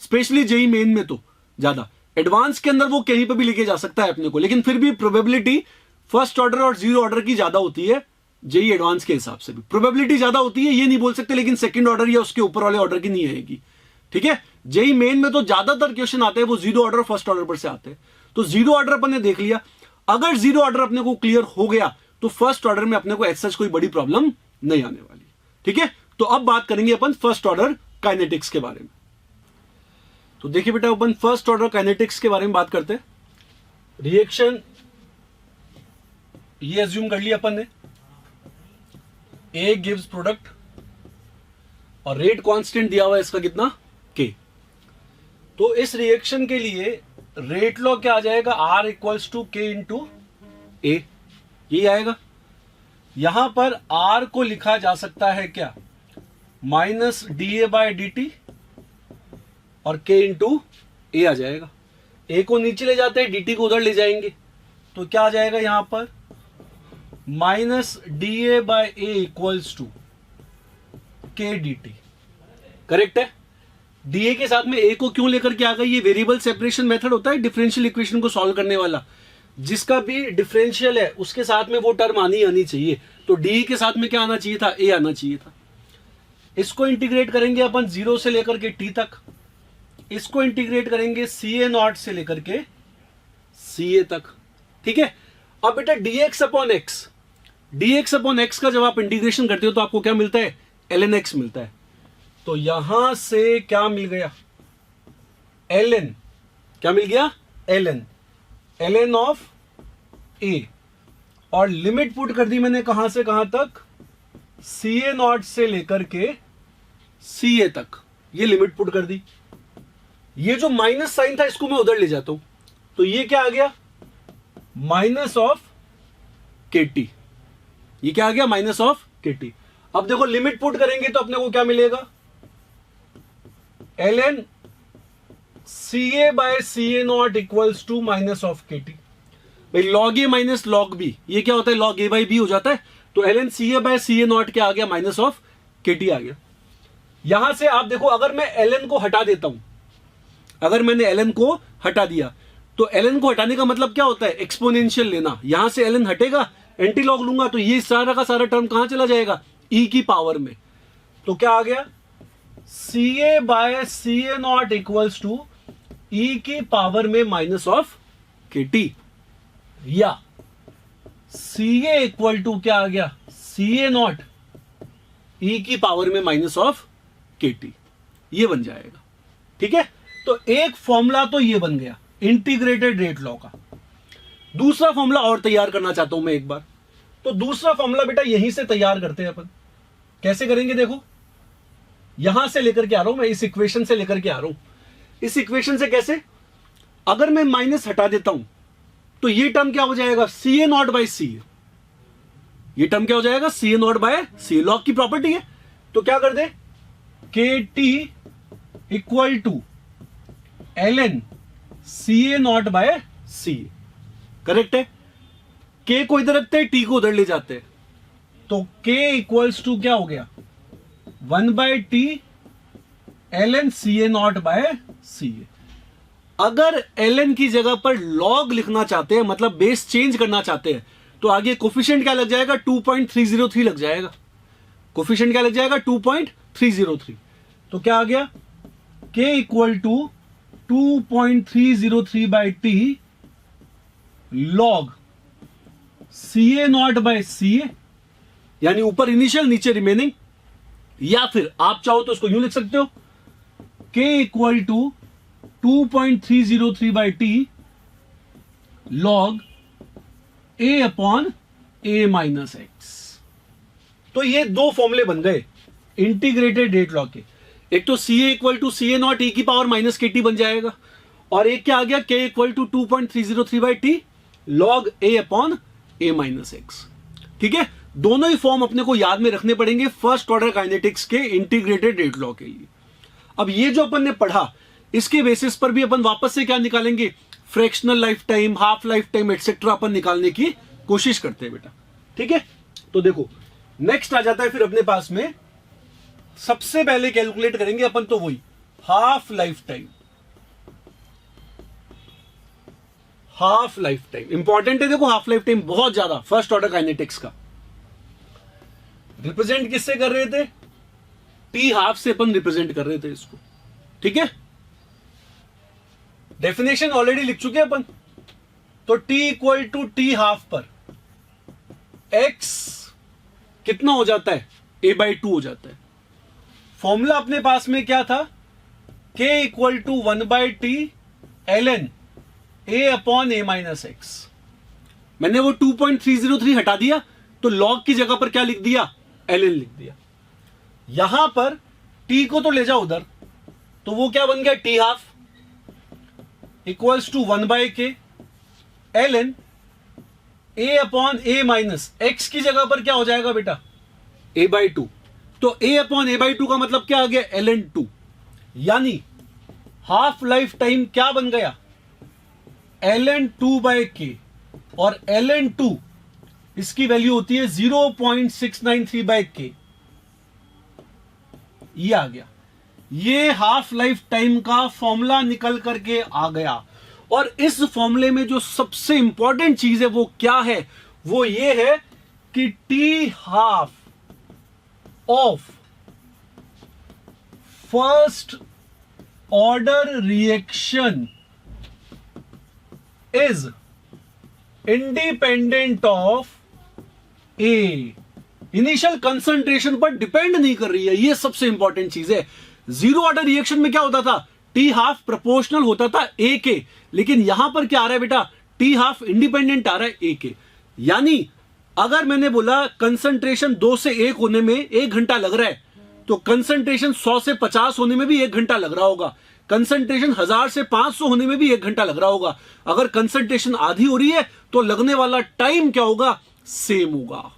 स्पेशली जेई मेन में तो ज्यादा। एडवांस के अंदर वो कहीं पर भी लेके जा सकता है अपने को, लेकिन फिर भी प्रोबेबिलिटी फर्स्ट ऑर्डर और जीरो ऑर्डर की ज्यादा होती है। जेई एडवांस के हिसाब से भी प्रोबेबिलिटी ज्यादा होती है, ये नहीं बोल सकते, लेकिन सेकंड ऑर्डर या उसके ऊपर वाले ऑर्डर की नहीं आएगी। ठीक है, जेई मेन में तो ज्यादातर क्वेश्चन आते हैं वो जीरो ऑर्डर फर्स्ट ऑर्डर पर से आते हैं। तो जीरो ऑर्डर अपन ने देख लिया। अगर जीरो ऑर्डर अपने को क्लियर हो गया तो फर्स्ट ऑर्डर में अपने को ऐसा कोई बड़ी प्रॉब्लम नहीं आने वाली। ठीक है, तो अब बात करेंगे अपन फर्स्ट ऑर्डर काइनेटिक्स के बारे में। तो देखिए बेटा, अपन फर्स्ट ऑर्डर काइनेटिक्स के बारे में बात करते हैं। रिएक्शन ये एज्यूम कर लिया अपन ने, ए गिव्स प्रोडक्ट और रेट कांस्टेंट दिया हुआ है इसका कितना, के। तो इस रिएक्शन के लिए रेट लॉ क्या आ जाएगा, R equals to K into ए, यही आएगा। यहां पर R को लिखा जा सकता है क्या, minus d a by d t और के इंटू ए आ जाएगा। ए को नीचे ले जाते हैं, डी टी को उधर ले जाएंगे, तो क्या आ जाएगा यहां पर, minus d a by a equals to k d t. Correct है। डीए के साथ में ए को क्यों लेकर के आ गई, ये वेरिएबल सेपरेशन मेथड होता है डिफरेंशियल इक्वेशन को सॉल्व करने वाला। जिसका भी डिफरेंशियल है उसके साथ में वो टर्म आनी चाहिए। तो डी के साथ में क्या आना चाहिए था, ए आना चाहिए था। इसको इंटीग्रेट करेंगे अपन 0 से लेकर के टी तक, इसको इंटीग्रेट करेंगे CA नॉट से लेकर के CA तक। ठीक है, अब बेटा dx अपॉन एक्स का जब आप इंटीग्रेशन करते हो तो आपको क्या मिलता है, ln x मिलता है। तो यहां से क्या मिल गया, ln, क्या मिल गया, ln ऑफ a, और लिमिट पुट कर दी मैंने कहां से कहां तक, CA नॉट से लेकर के CA तक, ये लिमिट पुट कर दी। ये जो माइनस साइन था इसको मैं उधर ले जाता हूं, तो ये क्या आ गया, माइनस ऑफ KT। ये क्या आ गया, माइनस ऑफ KT। अब देखो लिमिट पुट करेंगे तो अपने को क्या मिलेगा, ln CA by CA not equals to minus of KT। भाई log a minus log b, ये क्या होता है, लॉग ए बाई बी हो जाता है। तो ln CA by CA naught क्या आ गया, माइनस ऑफ KT आ गया। यहां से आप देखो, अगर मैं ln को हटा देता हूं, अगर मैंने ln को हटा दिया तो ln को हटाने का मतलब क्या होता है, एक्सपोनेंशियल लेना। यहां से ln हटेगा, एंटी लॉग लूंगा तो ये सारा का सारा टर्म कहां चला जाएगा, e की पावर में। तो क्या आ गया, CA by CA not equals to e की पावर में माइनस ऑफ KT, या CA इक्वल टू क्या आ गया, CA नॉट e की पावर में माइनस ऑफ KT, ये बन जाएगा। ठीक है, तो एक फॉर्मूला तो ये बन गया इंटीग्रेटेड रेट लॉ का। दूसरा फॉर्मूला और तैयार करना चाहता हूं मैं एक बार। तो दूसरा फॉर्मूला बेटा यहीं से तैयार करते हैं अपन। कैसे करेंगे देखो, यहां से लेकर के आ रहा हूं मैं, इस इक्वेशन से लेकर के आ रहा हूं। इस इक्वेशन से कैसे, अगर मैं माइनस हटा देता हूं तो ये टर्म क्या हो जाएगा, C A not by C A. ये टर्म क्या हो जाएगा, C A naught by C A. Log की प्रॉपर्टी है, तो क्या कर दे, K T equal to L N C A naught by C A. Correct है। के को इधर रखते हैं, टी को उधर ले जाते हैं, तो के इक्वल्स टू क्या हो गया, 1/t ln C A naught by C A. अगर ln की जगह पर log लिखना चाहते हैं, मतलब बेस चेंज करना चाहते हैं, तो आगे कोफिशिएंट क्या लग जाएगा, 2.303 लग जाएगा। कोफिशिएंट क्या लग जाएगा, 2.303। तो क्या आ गया, k equal to 2.303/t log C A naught by C A, यानी ऊपर इनिशियल नीचे रिमेनिंग। या फिर आप चाहो तो इसको यूं लिख सकते हो, k equal to 2.303/t log a upon a minus x. तो ये दो फॉर्मूले बन गए इंटीग्रेटेड रेट लॉ के। एक तो C A equal to C A naught e की पावर माइनस के टी बन जाएगा, और एक क्या आ गया, k equal to 2.303/t log a upon a minus X. ठीक है, दोनों ही फॉर्म अपने को याद में रखने पड़ेंगे फर्स्ट ऑर्डर काइनेटिक्स के इंटीग्रेटेड रेट लॉ के लिए। अब ये जो अपन ने पढ़ा, इसके बेसिस पर भी अपन वापस से क्या निकालेंगे, fractional life time, half life time etcetera अपन निकालने की कोशिश करते हैं बेटा। ठीक है, तो देखो नेक्स्ट आ जाता है फिर अपने पास में, सबसे पहले कैलकुलेट करेंगे अपन तो वही half life time. Half life time important है, देखो हाफ लाइफ टाइम बहुत ज्यादा फर्स्ट ऑर्डर काइनेटिक्स का। रिप्रेजेंट किससे कर रहे थे, टी हाफ से अपन रिप्रेजेंट कर रहे थे इसको। ठीक है, डेफिनेशन ऑलरेडी लिख चुके हैं अपन। तो t equal to t half पर एक्स कितना हो जाता है, a/2 हो जाता है। फॉर्मूला अपने पास में क्या था, k equal to 1/t ln a upon a minus x. मैंने वो 2.303 हटा दिया, तो log की जगह पर क्या लिख दिया, ln लिख दिया। यहां पर t को तो ले जाओ उधर, तो वो क्या बन गया, t हाफ equals to 1/k ln a upon a minus x की जगह पर क्या हो जाएगा बेटा, a/2। तो a अपॉन a/2 का मतलब क्या आ गया, ln2। यानी हाफ लाइफ टाइम क्या बन गया, ln2/k, और ln2 इसकी वैल्यू होती है 0.693/k। ये आ गया, ये हाफ लाइफ टाइम का फॉर्मूला निकल करके आ गया। और इस फॉर्मूले में जो सबसे इंपॉर्टेंट चीज है वो क्या है, वो ये है कि T half of first order reaction is independent of A. Initial concentration पर डिपेंड नहीं कर रही है, ये सबसे इंपॉर्टेंट चीज है। जीरो ऑर्डर रिएक्शन में क्या होता था, टी हाफ प्रोपोर्शनल होता था ए के, लेकिन यहां पर क्या आ रहा है बेटा, टी हाफ इंडिपेंडेंट आ रहा है ए के। यानी अगर मैंने बोला कंसंट्रेशन 2 से 1 होने में 1 घंटा लग रहा है, तो कंसंट्रेशन 100 से 50 होने में भी 1 घंटा लग रहा होगा। कंसंट्रेशन 1000 से 500 होने में भी 1 घंटा लग रहा होगा। अगर कंसंट्रेशन आधी हो रही है तो लगने वाला टाइम क्या होगा, सेम होगा।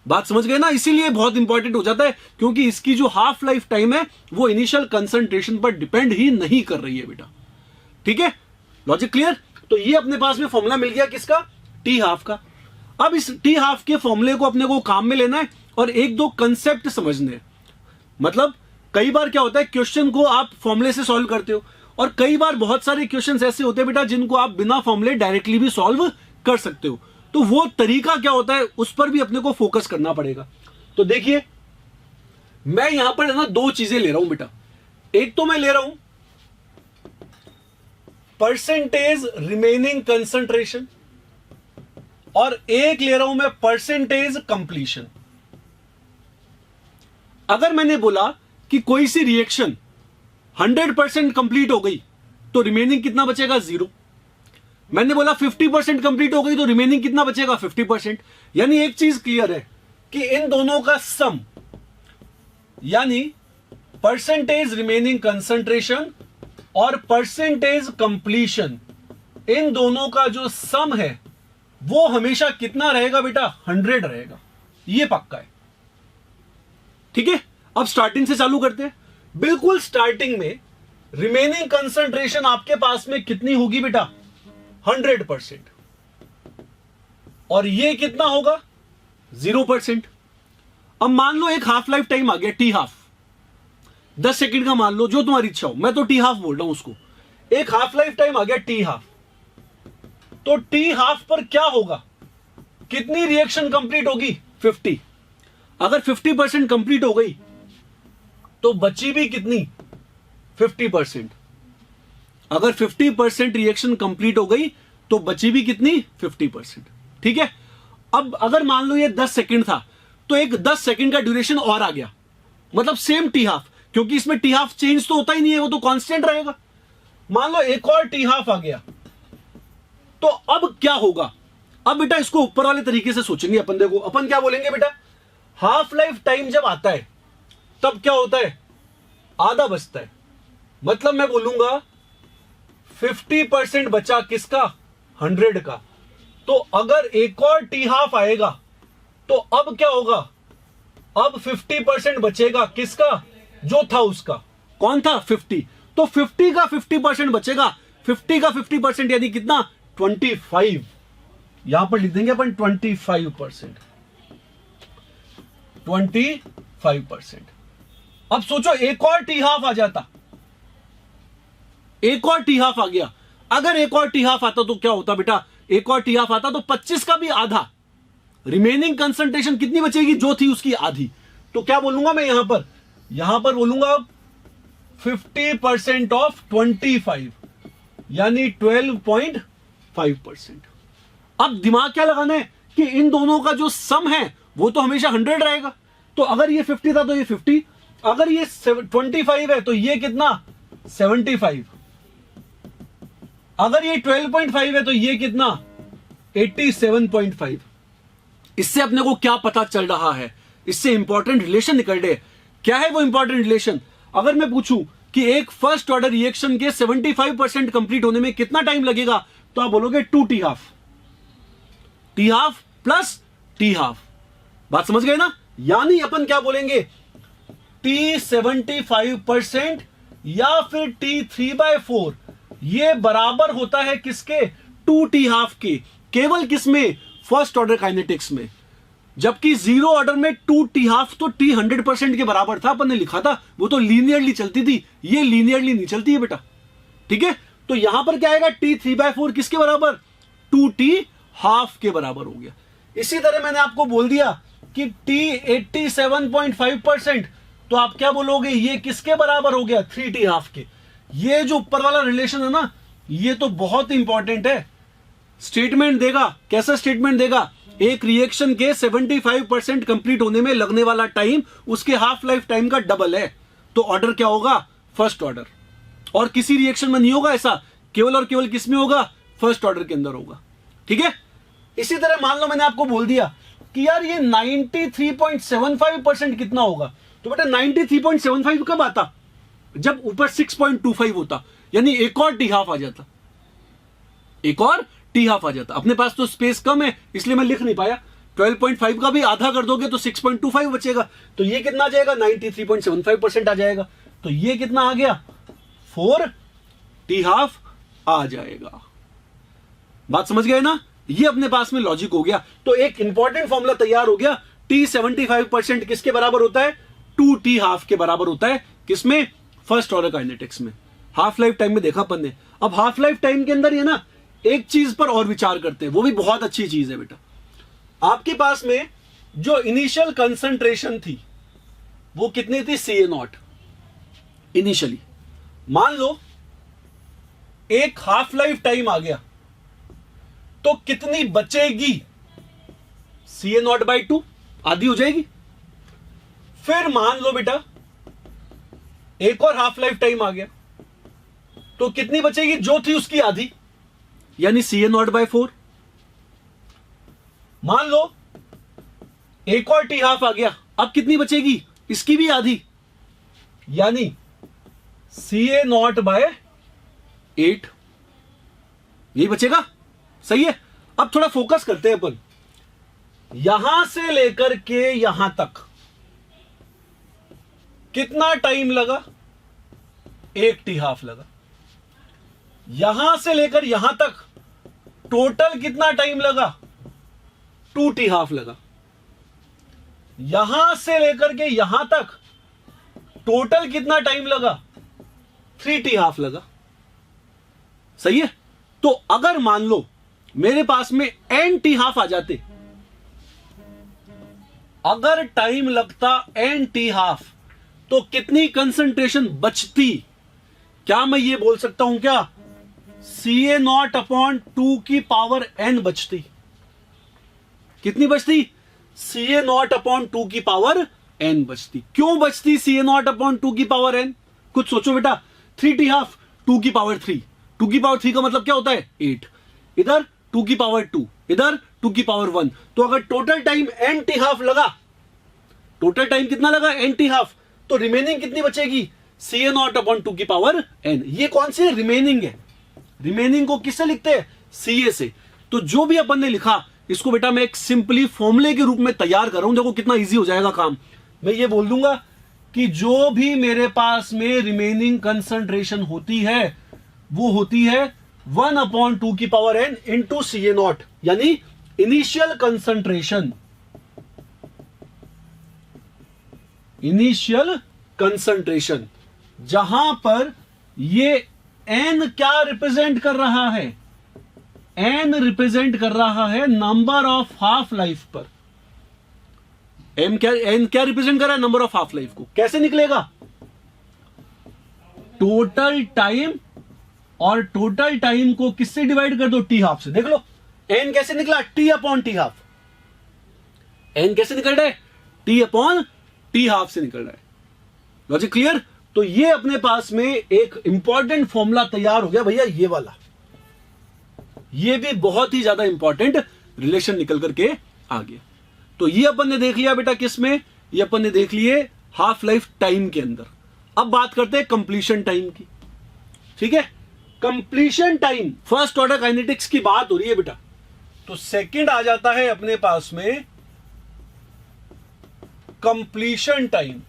बात समझ गए ना, इसीलिए बहुत इंपॉर्टेंट हो जाता है, क्योंकि इसकी जो हाफ लाइफ टाइम है वो इनिशियल कंसंट्रेशन पर डिपेंड ही नहीं कर रही है बेटा। ठीक है, लॉजिक क्लियर। तो ये अपने पास में फॉर्मूला मिल गया किसका, टी हाफ का। अब इस टी हाफ के फॉर्मूले को अपने को काम में लेना है और एक दो कंसेप्ट समझने हैं। मतलब कई बार क्या होता है, क्वेश्चन को आप फॉर्मूले से सॉल्व करते हो, और कई बार बहुत सारे क्वेश्चंस ऐसे होते हैं बेटा जिनको आप बिना फॉर्मूले डायरेक्टली भी सॉल्व कर सकते हो। तो वो तरीका क्या होता है उस पर भी अपने को फोकस करना पड़ेगा। तो देखिए मैं यहां पर है ना 2 चीजें ले रहा हूं बेटा। एक तो मैं ले रहा हूं परसेंटेज रिमेनिंग कंसंट्रेशन, और एक ले रहा हूं मैं परसेंटेज कंप्लीशन। अगर मैंने बोला कि कोई सी रिएक्शन 100% कंप्लीट हो गई तो रिमेनिंग कितना बचेगा, 0। मैंने बोला 50% कंप्लीट हो गई तो रिमेनिंग कितना बचेगा 50%। यानी एक चीज क्लियर है कि इन दोनों का सम यानी परसेंटेज रिमेनिंग कंसंट्रेशन और परसेंटेज कंप्लीशन, इन दोनों का जो सम है वो हमेशा कितना रहेगा बेटा 100 रहेगा, ये पक्का है। ठीक है, अब स्टार्टिंग से चालू करते हैं। बिल्कुल स्टार्टिंग में रिमेनिंग कंसंट्रेशन आपके पास में कितनी होगी बेटा 100%, और ये कितना होगा 0%। अब मान लो एक हाफ लाइफ टाइम आ गया टी हाफ, 10 सेकंड का मान लो, जो तुम्हारी इच्छा हो, मैं तो टी हाफ बोल रहा हूं उसको। एक हाफ लाइफ टाइम आ गया टी हाफ, तो टी हाफ पर क्या होगा, कितनी रिएक्शन कंप्लीट होगी 50। अगर 50% कंप्लीट हो गई तो बची भी कितनी 50%। अगर 50% रिएक्शन कंप्लीट हो गई तो बची भी कितनी 50%। ठीक है, अब अगर मान लो ये 10 सेकंड था तो एक 10 सेकंड का ड्यूरेशन और आ गया, मतलब सेम टी हाफ, क्योंकि इसमें टी हाफ चेंज तो होता ही नहीं है, वो तो कांस्टेंट रहेगा। मान लो एक और टी हाफ आ गया, तो अब क्या होगा। अब बेटा इसको ऊपर वाले तरीके से सोचेंगे अपन। देखो अपन क्या बोलेंगे बेटा, हाफ लाइफ टाइम जब आता है तब क्या होता है, आधा बचता है। मतलब मैं बोलूंगा 50% बचा किसका 100 का। तो अगर एक और टी हाफ आएगा तो अब क्या होगा, अब 50% बचेगा किसका, जो था उसका, कौन था 50। तो 50 का 50% बचेगा, 50 का 50% यानी कितना 25। यहां पर लिख देंगे अपन 25%। 25%। अब सोचो एक और टी हाफ आ जाता, एक और टी हाफ आ गया। अगर एक और टी हाफ आता तो क्या होता बेटा, एक और टी हाफ आता तो 25 का भी आधा, रिमेनिंग कंसंट्रेशन कितनी बचेगी, जो थी उसकी आधी। तो क्या बोलूंगा मैं यहां पर बोलूंगा 50% ऑफ 25 यानी 12.5%। अब दिमाग क्या लगाना है कि इन दोनों का जो सम है वो तो हमेशा 100 रहेगा। तो अगर ये 50 था तो ये 50, अगर ये 25 है तो ये कितना 75, अगर ये 12.5 है तो ये कितना 87.5। इससे अपने को क्या पता चल रहा है, इससे इंपॉर्टेंट रिलेशन निकल रहे। क्या है वो इंपॉर्टेंट रिलेशन, अगर मैं पूछूं कि एक फर्स्ट ऑर्डर रिएक्शन के 75% कंप्लीट होने में कितना टाइम लगेगा, तो आप बोलोगे 2 T half, T half plus T half. बात समझ गए ना। यानी अपन क्या बोलेंगे, टी 75% या फिर टी 3/4 ये बराबर होता है किसके 2 टी हाफ के। केवल किसमें, फर्स्ट ऑर्डर काइनेटिक्स में। जबकि जीरो ऑर्डर में 2 टी हाफ तो टी 100% के बराबर था, अपन ने लिखा था, वो तो लीनियरली चलती थी, ये लीनियरली नहीं चलती है बेटा। ठीक है, तो यहां पर क्या आएगा, टी 3/4 किसके बराबर, 2 टी हाफ के बराबर हो गया। इसी तरह मैंने आपको बोल दिया कि टी 87.5%, तो आप क्या बोलोगे, ये किसके बराबर हो गया 3 टी हाफ के। ये जो ऊपर वाला रिलेशन है ना, ये तो बहुत इंपॉर्टेंट है। स्टेटमेंट देगा, कैसा स्टेटमेंट देगा, एक रिएक्शन के 75% कंप्लीट होने में लगने वाला टाइम उसके हाफ लाइफ टाइम का डबल है। तो ऑर्डर क्या होगा, फर्स्ट ऑर्डर। और किसी रिएक्शन में नहीं होगा ऐसा, केवल और केवल किस में होगा, फर्स्ट ऑर्डर के अंदर होगा। ठीक है, इसी तरह मान लो मैंने आपको बोल दिया कि यार ये 93.75% कितना होगा, तो बेटा 93.75 कब आता, जब ऊपर 6.25 होता, यानी एक और टी हाफ आ जाता, एक और टी हाफ आ जाता। अपने पास तो स्पेस कम है इसलिए मैं लिख नहीं पाया, 12.5 का भी आधा कर दोगे तो 6.25 बचेगा, तो ये कितना आ जाएगा 93.75% आ जाएगा। तो ये कितना आ गया 4 टी हाफ आ जाएगा। बात समझ गए ना, ये अपने पास में लॉजिक हो गया। तो एक इंपॉर्टेंट फॉर्मूला तैयार हो गया, टी 75% किसके बराबर होता है, 2 टी हाफ के बराबर होता है, किसमें, फर्स्ट ऑर्डर काइनेटिक्स में। हाफ लाइफ टाइम में देखा अपन ने। अब हाफ लाइफ टाइम के अंदर ये ना एक चीज पर और विचार करते हैं, वो भी बहुत अच्छी चीज है बेटा। आपके पास में जो इनिशियल कंसंट्रेशन थी वो कितनी थी, CA0 इनिशियली। मान लो एक हाफ लाइफ टाइम आ गया तो कितनी बचेगी, CA0/2 आधी हो जाएगी। फिर मान लो बेटा एक और हाफ लाइफ टाइम आ गया तो कितनी बचेगी, जो थी उसकी आधी। यानी CA0/4। मान लो एक और टी हाफ आ गया, अब कितनी बचेगी, इसकी भी आधी, यानी CA0/8 यही बचेगा। सही है। अब थोड़ा फोकस करते हैं अपन, यहां से लेकर के यहां तक कितना टाइम लगा, एक टी हाफ लगा। यहां से लेकर यहां तक टोटल कितना टाइम लगा, 2 टी हाफ लगा। यहां से लेकर के यहां तक टोटल कितना टाइम लगा, 3 टी हाफ लगा। सही है। तो अगर मान लो मेरे पास में n टी हाफ आ जाते, अगर टाइम लगता n टी हाफ, तो कितनी कंसंट्रेशन बचती? क्या मैं ये बोल सकता हूं क्या, CA0/2 की पावर n बचती। कितनी बचती, CA0/2 की पावर n बचती। क्यों बचती CA0/2 की पावर n? कुछ सोचो बेटा। 3 टी हाफ 2 की पावर 3, 2 की पावर 3 का मतलब क्या होता है, 8। इधर 2 की पावर 2, इधर 2 की पावर 1। तो अगर total time n T half लगा, टोटल टाइम कितना लगा, n टी हाफ, तो रिमेनिंग कितनी बचेगी, CA0/2 की पावर n। ये कौन सी रिमेनिंग है? रिमेनिंग को किससे लिखते हैं, CA से। तो जो भी अपन ने लिखा, इसको बेटा मैं एक सिंपली फॉर्मूले के रूप में तैयार कर रहा हूं। देखो कितना इजी हो जाएगा काम। मैं ये बोल दूंगा कि जो भी मेरे पास में रिमेनिंग कंसंट्रेशन होती है, वो होती है 1/2 की पावर n इंटू CA0, यानी इनिशियल कंसंट्रेशन। इनिशियल कंसंट्रेशन, जहां पर ये n क्या रिप्रेजेंट कर रहा है, n रिप्रेजेंट कर रहा है नंबर ऑफ हाफ लाइफ पर। n क्या रिप्रेजेंट कर रहा है, नंबर ऑफ हाफ लाइफ को। कैसे निकलेगा, टोटल टाइम, और टोटल टाइम को किससे डिवाइड कर दो, टी हाफ से। देख लो n कैसे निकला, T/T हाफ। n कैसे निकल रहा है, T/T हाफ से निकल रहा है। Logic clear. तो ये अपने पास में एक इंपॉर्टेंट फॉर्मूला तैयार हो गया भैया, ये वाला। ये भी बहुत ही ज्यादा इंपॉर्टेंट रिलेशन निकल करके आ गया। तो ये अपन ने देख लिया बेटा किस में, ये अपन ने देख लिए हाफ लाइफ टाइम के अंदर। अब बात करते हैं कंप्लीशन टाइम की। ठीक है, completion time, first order kinetics की बात हो रही है बेटा, तो सेकंड आ जाता है अपने पास में कंप्लीशन टाइम।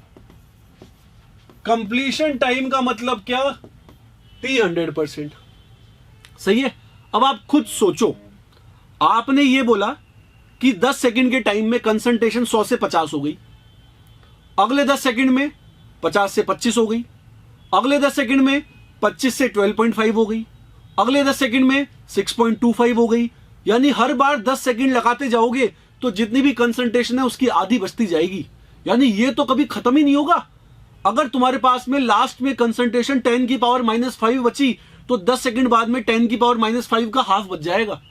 कंप्लीशन टाइम का मतलब क्या, T100%। सही है। अब आप खुद सोचो, आपने ये बोला कि 10 सेकंड के टाइम में कंसंट्रेशन 100 से 50 हो गई, अगले 10 सेकंड में 50 से 25 हो गई, अगले 10 सेकंड में 25 से 12.5 हो गई, अगले 10 सेकंड में 6.25 हो गई। यानी हर बार 10 सेकंड लगाते जाओगे तो जितनी भी कंसंट्रेशन है उसकी आधी बचती जाएगी। यानी ये तो कभी खत्म ही नहीं होगा। अगर तुम्हारे पास में लास्ट में कंसंट्रेशन 10 की पावर -5 बची, तो 10 सेकंड बाद में 10 की पावर -5 का हाफ बच जाएगा।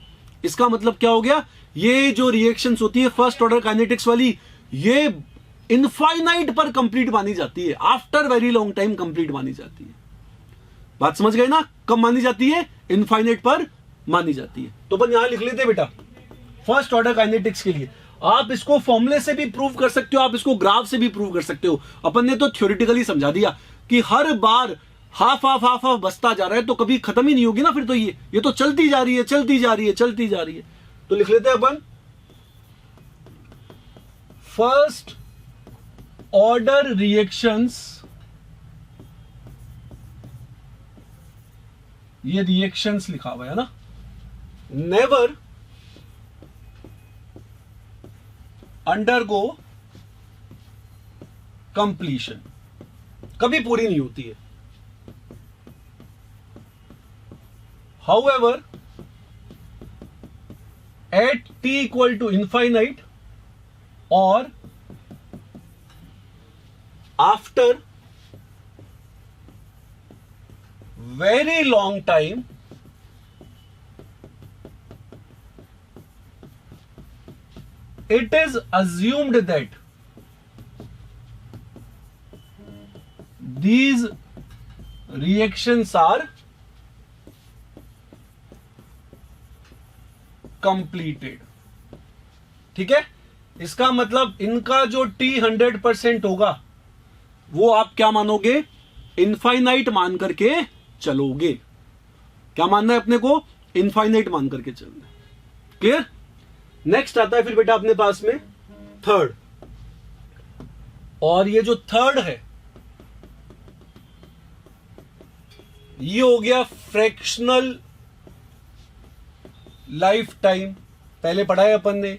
इसका मतलब क्या हो गया, ये जो रिएक्शंस होती है फर्स्ट ऑर्डर काइनेटिक्स वाली, ये इनफाइनाइट पर कंप्लीट मानी जाती है, after very long time complete मानी जाती है। बात समझ गए ना, कब मानी जाती है, इनफाइनाइट पर मानी जाती है। तो अपन यहां लिख लेते बेटा फर्स्ट ऑर्डर काइनेटिक्स के लिए। आप इसको फॉर्मूले से भी प्रूव कर सकते हो, आप इसको ग्राफ से भी प्रूव कर सकते हो। अपन ने तो थ्योरेटिकली समझा दिया कि हर बार हाफ हाफ हाफ हाफ बचता जा रहा है, तो कभी खत्म ही नहीं होगी ना फिर तो ये तो चलती जा रही है, चलती जा रही है, चलती जा रही है। तो लिख लेते हैं अपन फर्स्ट ऑर्डर रिएक्शंस, ये रिएक्शंस लिखा हुआ है ना, नेवर अंडरगो कंप्लीशन, कभी पूरी नहीं होती है। However, at t equal to infinite or after very long time, it is assumed that these reactions are completed. ठीक है, इसका मतलब इनका जो t 100% होगा वो आप क्या मानोगे, इनफाइनाइट मान करके चलोगे। क्या मानना है अपने को, इनफाइनाइट मान करके चलना है। क्लियर। नेक्स्ट आता है फिर बेटा अपने पास में थर्ड, और ये जो थर्ड है ये हो गया फ्रैक्शनल लाइफ टाइम। पहले पढ़ा है अपन ने,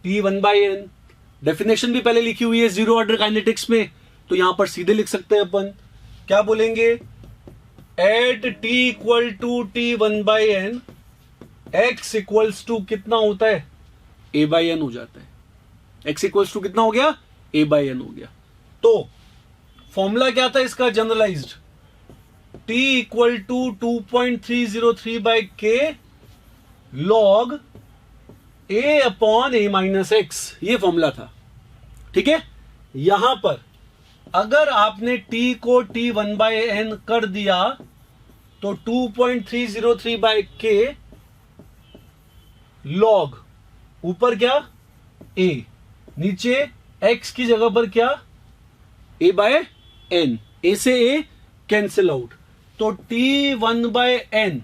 T1/n, डेफिनेशन भी पहले लिखी हुई है जीरो ऑर्डर काइनेटिक्स में, तो यहां पर सीधे लिख सकते हैं अपन। क्या बोलेंगे, at t equal to T1/n x equals to कितना होता है, a/n हो जाता है। x इक्वल्स टू कितना हो गया, a/n हो गया। तो फॉर्मूला क्या था इसका, generalized, t equal to 2.303/k log a upon a minus x, ये फॉर्मूला था। ठीक है, यहां पर अगर आपने t को T1/n कर दिया तो 2.303/k log, ऊपर क्या a, नीचे x की जगह पर क्या a/n, a से a कैंसिल आउट, तो T1/n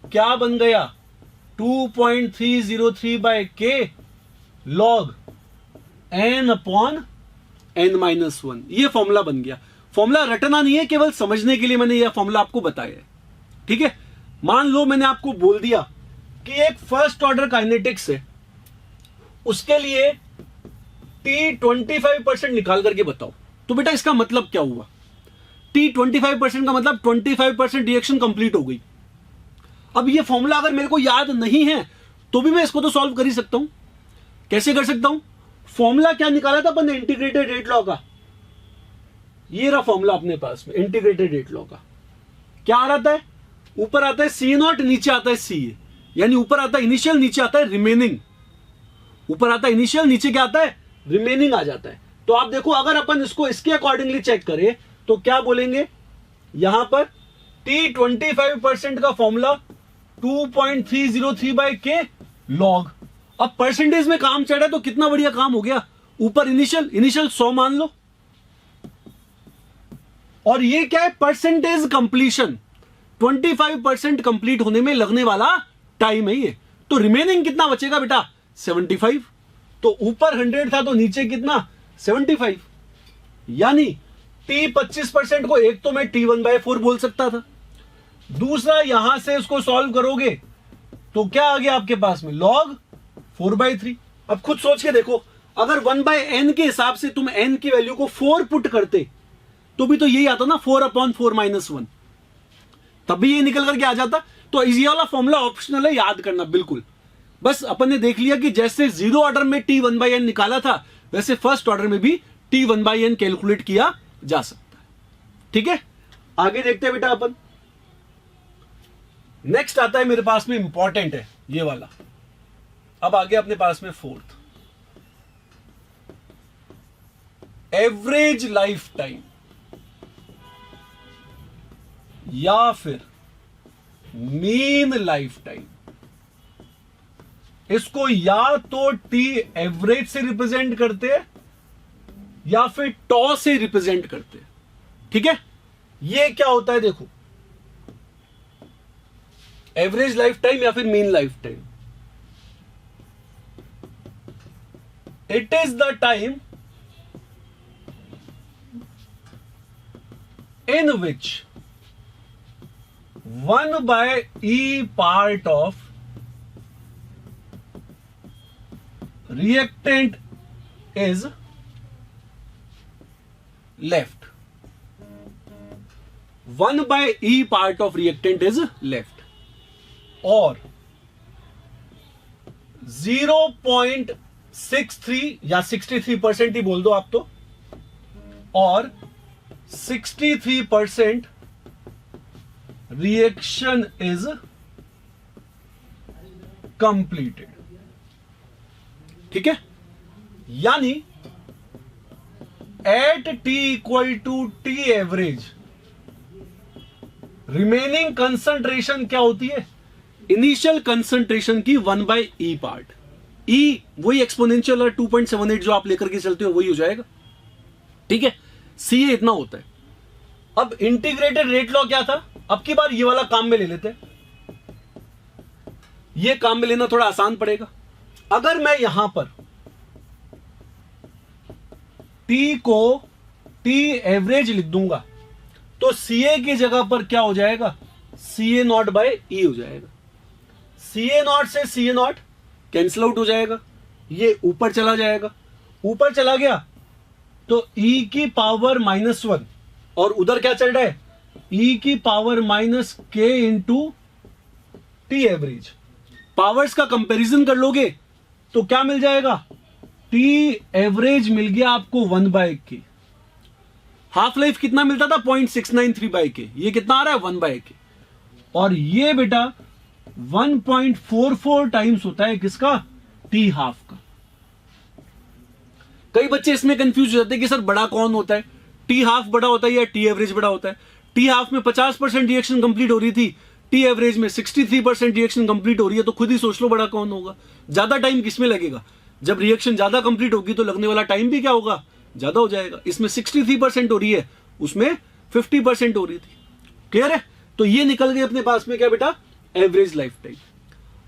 क्या बन गया, 2.303/k log n upon n minus 1। ये फॉर्मूला बन गया। फॉर्मूला रटना नहीं है, केवल समझने के लिए मैंने यह फॉर्मूला आपको बताया है। ठीक है, मान लो मैंने आपको बोल दिया कि एक फर्स्ट ऑर्डर काइनेटिक्स है, उसके लिए t 25% निकाल करके बताओ। तो बेटा इसका मतलब क्या हुआ, t 25% का मतलब 25% रिएक्शन कंप्लीट हो गई। अब ये फॉर्मूला अगर मेरे को याद नहीं है तो भी मैं इसको तो सॉल्व कर ही सकता हूं। कैसे कर सकता हूं, फॉर्मूला क्या निकाला था अपन ने, इंटीग्रेटेड रेट लॉ का। ये रहा फॉर्मूला अपने पास में, इंटीग्रेटेड रेट लॉ का। क्या आ रहा है, ऊपर आता है C0, नीचे आता है CA, यानी ऊपर आता है इनिशियल, नीचे आता है रिमेनिंग। ऊपर आता है इनिशियल, नीचे क्या आता है, रिमेनिंग आ जाता है। तो आप देखो, अगर अपन इसको इसके अकॉर्डिंगली चेक करें तो क्या बोलेंगे, यहां पर t 25% का फॉर्मूला 2.303/k log। अब परसेंटेज में काम चल रहा है तो कितना बढ़िया काम हो गया, ऊपर इनिशियल 100 मान लो, और ये क्या है, परसेंटेज कंप्लीशन, 25% कंप्लीट होने में लगने वाला टाइम है ये। तो रिमेनिंग कितना बचेगा बेटा, 75। तो ऊपर 100 था तो नीचे कितना, 75। यानी t 25% को एक तो मैं T1/4 बोल सकता था, दूसरा यहां से इसको सॉल्व करोगे तो क्या आ गया आपके पास में, log 4/3। अब खुद सोच के देखो, अगर 1/n के हिसाब से तुम n की वैल्यू को 4 पुट करते तो भी तो यही आता ना, 4/4 - 1, तब भी ये निकल करके आ जाता। तो ये वाला फॉर्मूला ऑप्शनल है, याद करना बिल्कुल। बस अपन ने देख लिया कि जैसे जीरो ऑर्डर में T1/n निकाला था, वैसे फर्स्ट ऑर्डर में भी T1/n कैलकुलेट किया जा सकता है। ठीक है, आगे देखते हैं बेटा अपन। नेक्स्ट आता है मेरे पास में, इंपॉर्टेंट है ये वाला। अब आगे अपने पास में फोर्थ, एवरेज लाइफ टाइम या फिर मीन लाइफ टाइम। इसको या तो टी एवरेज से रिप्रेजेंट करते हैं या फिर टॉ से रिप्रेजेंट करते हैं। ठीक है, ये क्या होता है देखो, एवरेज लाइफ टाइम या फिर mean life time. It is the time in which 1/e part of reactant is left. 1/e part of reactant is left, और 0.63 या 63% ही बोल दो आप तो, और 63% रिएक्शन इज कंप्लीटेड। ठीक है, यानी at t equal to t average remaining concentration क्या होती है, इनिशियल कंसंट्रेशन की 1/e पार्ट। ई वही एक्सपोनेंशियल और 2.78 जो आप लेकर के चलते हो वही हो जाएगा, ठीक है। सी ए इतना होता है। अब इंटीग्रेटेड रेट लॉ क्या था, अब की बार ये वाला काम में ले लेते हैं, ये काम में लेना थोड़ा आसान पड़ेगा। अगर मैं यहां पर टी को टी एवरेज लिख दूंगा तो सी ए की जगह पर क्या हो जाएगा, सी ए नॉट बाय ई हो जाएगा। सी ए नॉट से सी ए नॉट कैंसिल आउट हो जाएगा, ये ऊपर चला जाएगा, ऊपर चला गया तो e की पावर -1 और उधर क्या चल रहा है, e की power -k into T average. Powers का कंपैरिजन कर लोगे तो क्या मिल जाएगा, टी एवरेज मिल गया आपको 1/k। हाफ लाइफ कितना मिलता था 0.693/k, ये कितना आ रहा है 1/k। और ये बेटा 1.44 टाइम्स होता है किसका, टी हाफ का। कई बच्चे इसमें कंफ्यूज हो जाते हैं कि सर बड़ा कौन होता है, टी हाफ बड़ा होता है या टी एवरेज बड़ा होता है। टी हाफ में 50% रिएक्शन कंप्लीट हो रही थी, टी एवरेज में 63% रिएक्शन कंप्लीट हो रही है, तो खुद ही सोच लो बड़ा कौन होगा। ज्यादा टाइम किसमें लगेगा, जब रिएक्शन ज्यादा कंप्लीट होगी तो लगने वाला टाइम भी क्या होगा, ज्यादा हो जाएगा। इसमें 63% हो रही है, उसमें 50% हो रही थी। क्लियर है, तो ये निकल गई अपने पास में क्या बेटा, एवरेज लाइफ टाइम।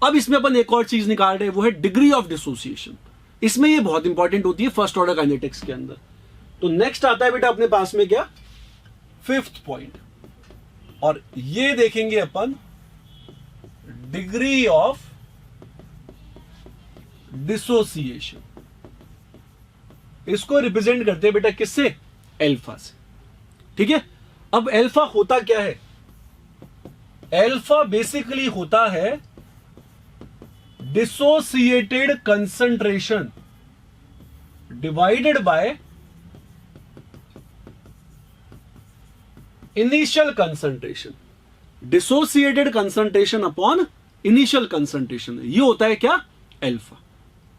अब इसमें अपन एक और चीज निकाल रहे हैं, वो है डिग्री ऑफ डिसोसिएशन। इसमें ये बहुत इंपॉर्टेंट होती है फर्स्ट ऑर्डर काइनेटिक्स के अंदर। तो नेक्स्ट आता है बेटा अपने पास में क्या, 5th पॉइंट, और ये देखेंगे अपन डिग्री ऑफ डिसोसिएशन। इसको रिप्रेजेंट करते हैं बेटा किससे, एल्फा से, ठीक है। अब एल्फा होता क्या है, एल्फा बेसिकली होता है dissociated concentration divided by initial concentration. Dissociated concentration upon initial concentration, ये होता है क्या, एल्फा,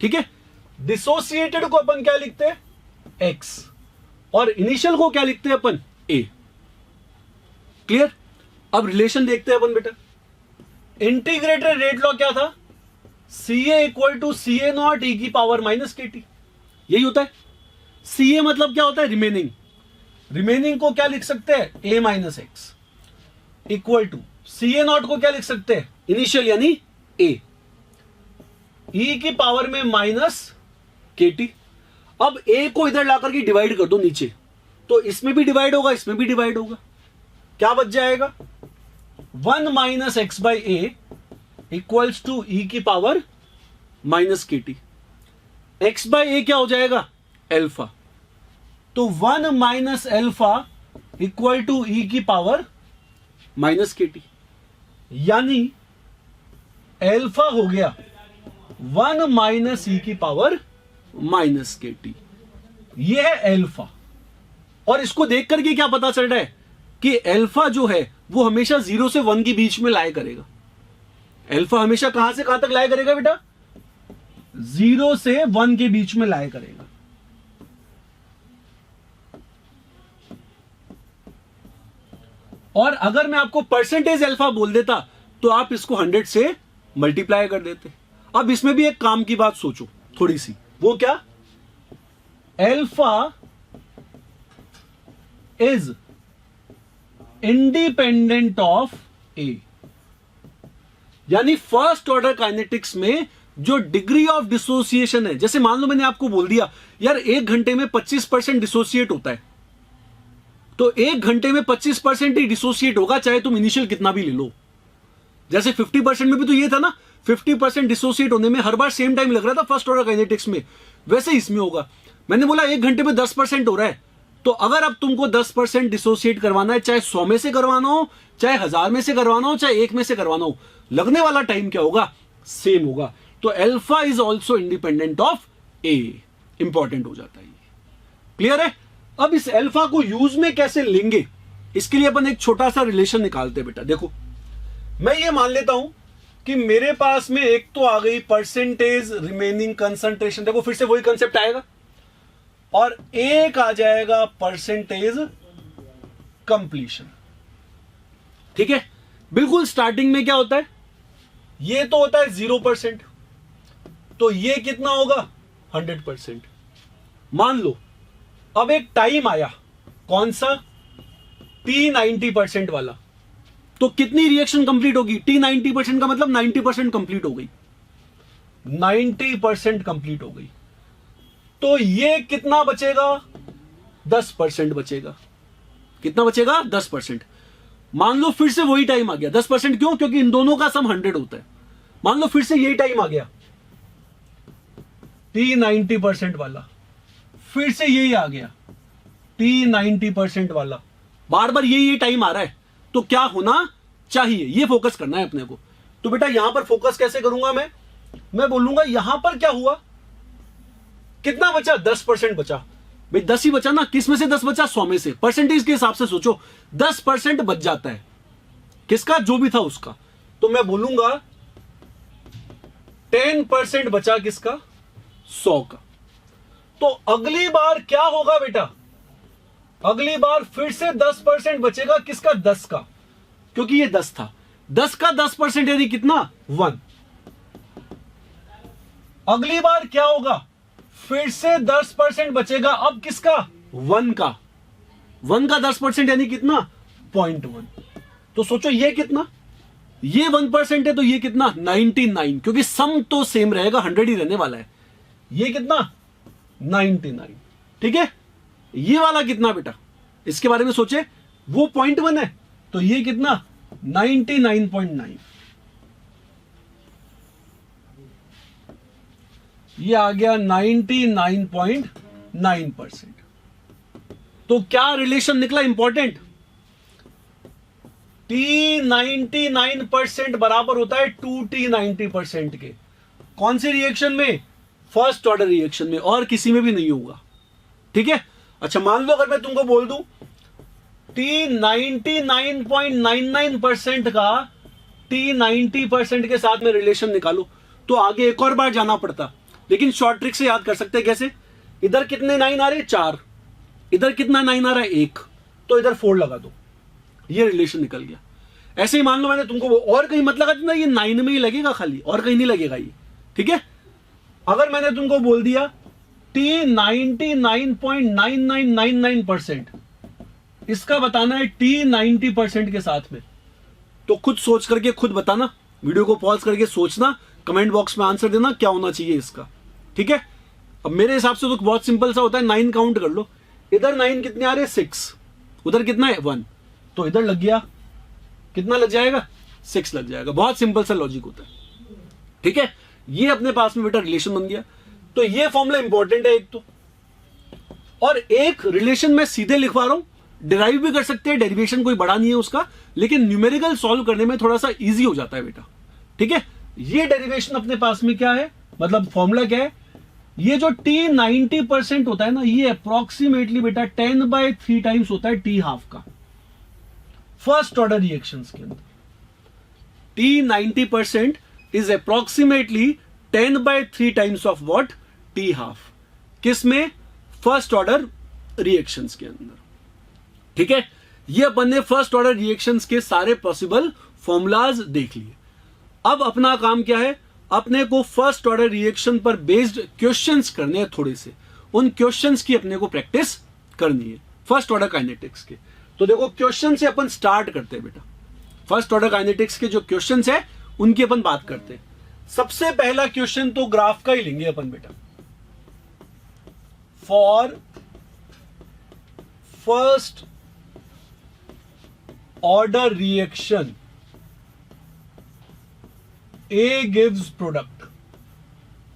ठीक है। डिसोसिएटेड को अपन क्या लिखते हैं, एक्स, और इनिशियल को क्या लिखते हैं अपन, ए। क्लियर। अब रिलेशन देखते हैं अपन बेटा। इंटीग्रेटेड रेट लॉ क्या था, C A equal to C A naught E की पावर -kT, यही होता है। सी ए मतलब क्या होता है, रिमेनिंग। रिमेनिंग को क्या लिख सकते हैं, a - x equal to C A naught को क्या लिख सकते हैं, इनिशियल यानी a, e की पावर में -kT। अब a को इधर लाकर के डिवाइड कर दो नीचे, तो इसमें भी डिवाइड होगा, इसमें भी डिवाइड होगा, क्या बच जाएगा, 1 - x/a इक्वल्स टू e की पावर -kT। x/a क्या हो जाएगा, एल्फा, तो 1 - एल्फा इक्वल टू e की पावर -kT, यानी एल्फा हो गया 1 - e की पावर -kT। यह है एल्फा। और इसको देख करके क्या पता चल रहा है कि एल्फा जो है वो हमेशा 0 से 1 के बीच में लाया करेगा। एल्फा हमेशा कहां से कहां तक लाया करेगा बेटा, 0 से 1 के बीच में लाया करेगा। और अगर मैं आपको परसेंटेज अल्फा बोल देता तो आप इसको 100 से मल्टीप्लाई कर देते। अब इसमें भी एक काम की बात सोचो थोड़ी सी, वो क्या, अल्फा इज इंडिपेंडेंट ऑफ ए, यानी फर्स्ट ऑर्डर काइनेटिक्स में जो डिग्री ऑफ डिसोसिएशन है, जैसे मान लो मैंने आपको बोल दिया यार 1 घंटे में 25% डिसोसिएट होता है, तो 1 घंटे में 25% ही डिसोसिएट होगा, चाहे तुम इनिशियल कितना भी ले लो। जैसे 50% में भी तो ये था ना, 50% डिसोसिएट होने में हर बार सेम टाइम लग रहा था फर्स्ट ऑर्डर काइनेटिक्स में, वैसे इसमें होगा। मैंने बोला 1 घंटे में 10% हो रहा है, तो अगर अब तुमको 10% डिसोसिएट करवाना है, चाहे 100 में से करवाना हो, चाहे 1000 में से करवाना हो, चाहे 1 में से करवाना हो, लगने वाला टाइम क्या होगा, सेम होगा। तो alpha is also independent of A, important हो जाता है। क्लियर है। अब इस अल्फा को यूज में कैसे लेंगे, इसके लिए अपन एक छोटा सा रिलेशन निकालते हैं बेटा। देखो मैं ये मान लेता हूं कि मेरे पास में एक तो आ गई परसेंटेज रिमेनिंग कंसंट्रेशन, देखो फिर से वही कंसेप्ट आएगा, और एक आ जाएगा परसेंटेज कंप्लीशन। ठीक है, बिल्कुल स्टार्टिंग में क्या होता है, ये तो होता है 0%, तो ये कितना होगा 100%। मान लो अब एक टाइम आया, कौन सा, T90% वाला, तो कितनी रिएक्शन कंप्लीट होगी, T90% का मतलब 90% कंप्लीट हो गई, 90% कंप्लीट हो गई। तो ये कितना बचेगा, 10% बचेगा। कितना बचेगा, 10%। मान लो फिर से वही टाइम आ गया, 10% क्यों, क्योंकि इन दोनों का सम 100 होता है। मान लो फिर से यही टाइम आ गया, T90% वाला, फिर से यही आ गया T90% वाला, बार बार यही टाइम आ रहा है, तो क्या होना चाहिए, ये फोकस करना है अपने को। तो बेटा यहां पर फोकस कैसे करूंगा मैं बोलूंगा यहां पर क्या हुआ, कितना बचा, 10% बचा। भाई 10 ही बचा ना, किस में से 10 बचा, 100 में से। परसेंटेज के हिसाब से सोचो, 10% बच जाता है, किसका, जो भी था उसका। तो मैं बोलूंगा 10% बचा, किसका, 100 का। तो अगली बार क्या होगा बेटा, अगली बार फिर से 10% बचेगा, किसका, 10 का, क्योंकि ये 10 था, 10 का 10% यानी कितना, 1। अगली बार क्या होगा, फिर से 10% बचेगा, अब किसका, 1 का, 1 का 10% यानी कितना, 0.1। तो सोचो ये कितना, ये 1% है, तो ये कितना, 99, क्योंकि सम तो सेम रहेगा, 100 ही रहने वाला है। ये कितना, 99, ठीक है। ये वाला कितना बेटा, इसके बारे में सोचे, वो 0.1 है, तो ये कितना, 99.9। ये आ गया 99.9%। तो क्या रिलेशन निकला इंपॉर्टेंट, T99% बराबर होता है 2T90% के। कौन सी रिएक्शन में, फर्स्ट ऑर्डर रिएक्शन में, और किसी में भी नहीं होगा, ठीक है। अच्छा मान लो अगर मैं तुमको बोल दूं T99.99% का T90% के साथ में रिलेशन निकालो, तो आगे एक और बार जाना पड़ता, लेकिन शॉर्ट ट्रिक से याद कर सकते हैं। कैसे, इधर कितने 9 आ रहे हैं, 4, इधर कितना 9 आ रहा है, 1, तो इधर 4 लगा दो, ये रिलेशन निकल गया। ऐसे ही मान लो मैंने तुमको और कहीं मत लगा देना, ये 9 में ही लगेगा खाली, और कहीं नहीं लगेगा ये, ठीक है। अगर मैंने तुमको बोल दिया T99.9999%, इसका बताना है T90% के साथ में, तो खुद सोच करके खुद बताना, वीडियो को पॉज करके सोचना, कमेंट बॉक्स में आंसर देना क्या होना चाहिए इसका, ठीक है। अब मेरे हिसाब से तो बहुत सिंपल सा होता है, 9 काउंट कर लो, इधर 9 कितने आ रहे हैं, 6, उधर कितना है 1, तो इधर लग गया, कितना लग जाएगा, 6 लग जाएगा। बहुत सिंपल सा लॉजिक होता है, ठीक है। ये अपने पास में बेटा रिलेशन बन गया। तो ये फॉर्मूला इंपॉर्टेंट है एक तो, और एक रिलेशन मैं सीधे लिखवा रहा हूं, डिराइव भी कर सकते हैं, डेरिवेशन कोई बड़ा नहीं है उसका, लेकिन न्यूमेरिकल सॉल्व करने में थोड़ा सा इजी हो जाता है बेटा, ठीक है। ये डेरिवेशन अपने पास में क्या है, मतलब फॉर्मूला क्या है, ये जो T90% होता है ना, ये अप्रोक्सीमेटली बेटा 10/3 टाइम्स होता है T½ का, फर्स्ट ऑर्डर रिएक्शंस के अंदर। T90% is approximately 10/3 times of what, T½ किस में, फर्स्ट ऑर्डर रिएक्शंस के अंदर, ठीक है। ये अपन ने फर्स्ट ऑर्डर रिएक्शंस के सारे पॉसिबल फॉर्मूलाज देख लिए। अब अपना काम क्या है, अपने को फर्स्ट ऑर्डर रिएक्शन पर बेस्ड क्वेश्चंस करने हैं थोड़े से, उन क्वेश्चंस की अपने को प्रैक्टिस करनी है फर्स्ट ऑर्डर काइनेटिक्स के। तो देखो क्वेश्चन से अपन स्टार्ट करते हैं बेटा, फर्स्ट ऑर्डर काइनेटिक्स के जो क्वेश्चंस है उनकी अपन बात करते हैं। सबसे पहला क्वेश्चन तो ग्राफ का ही लेंगे अपन बेटा, for first order reaction A gives product,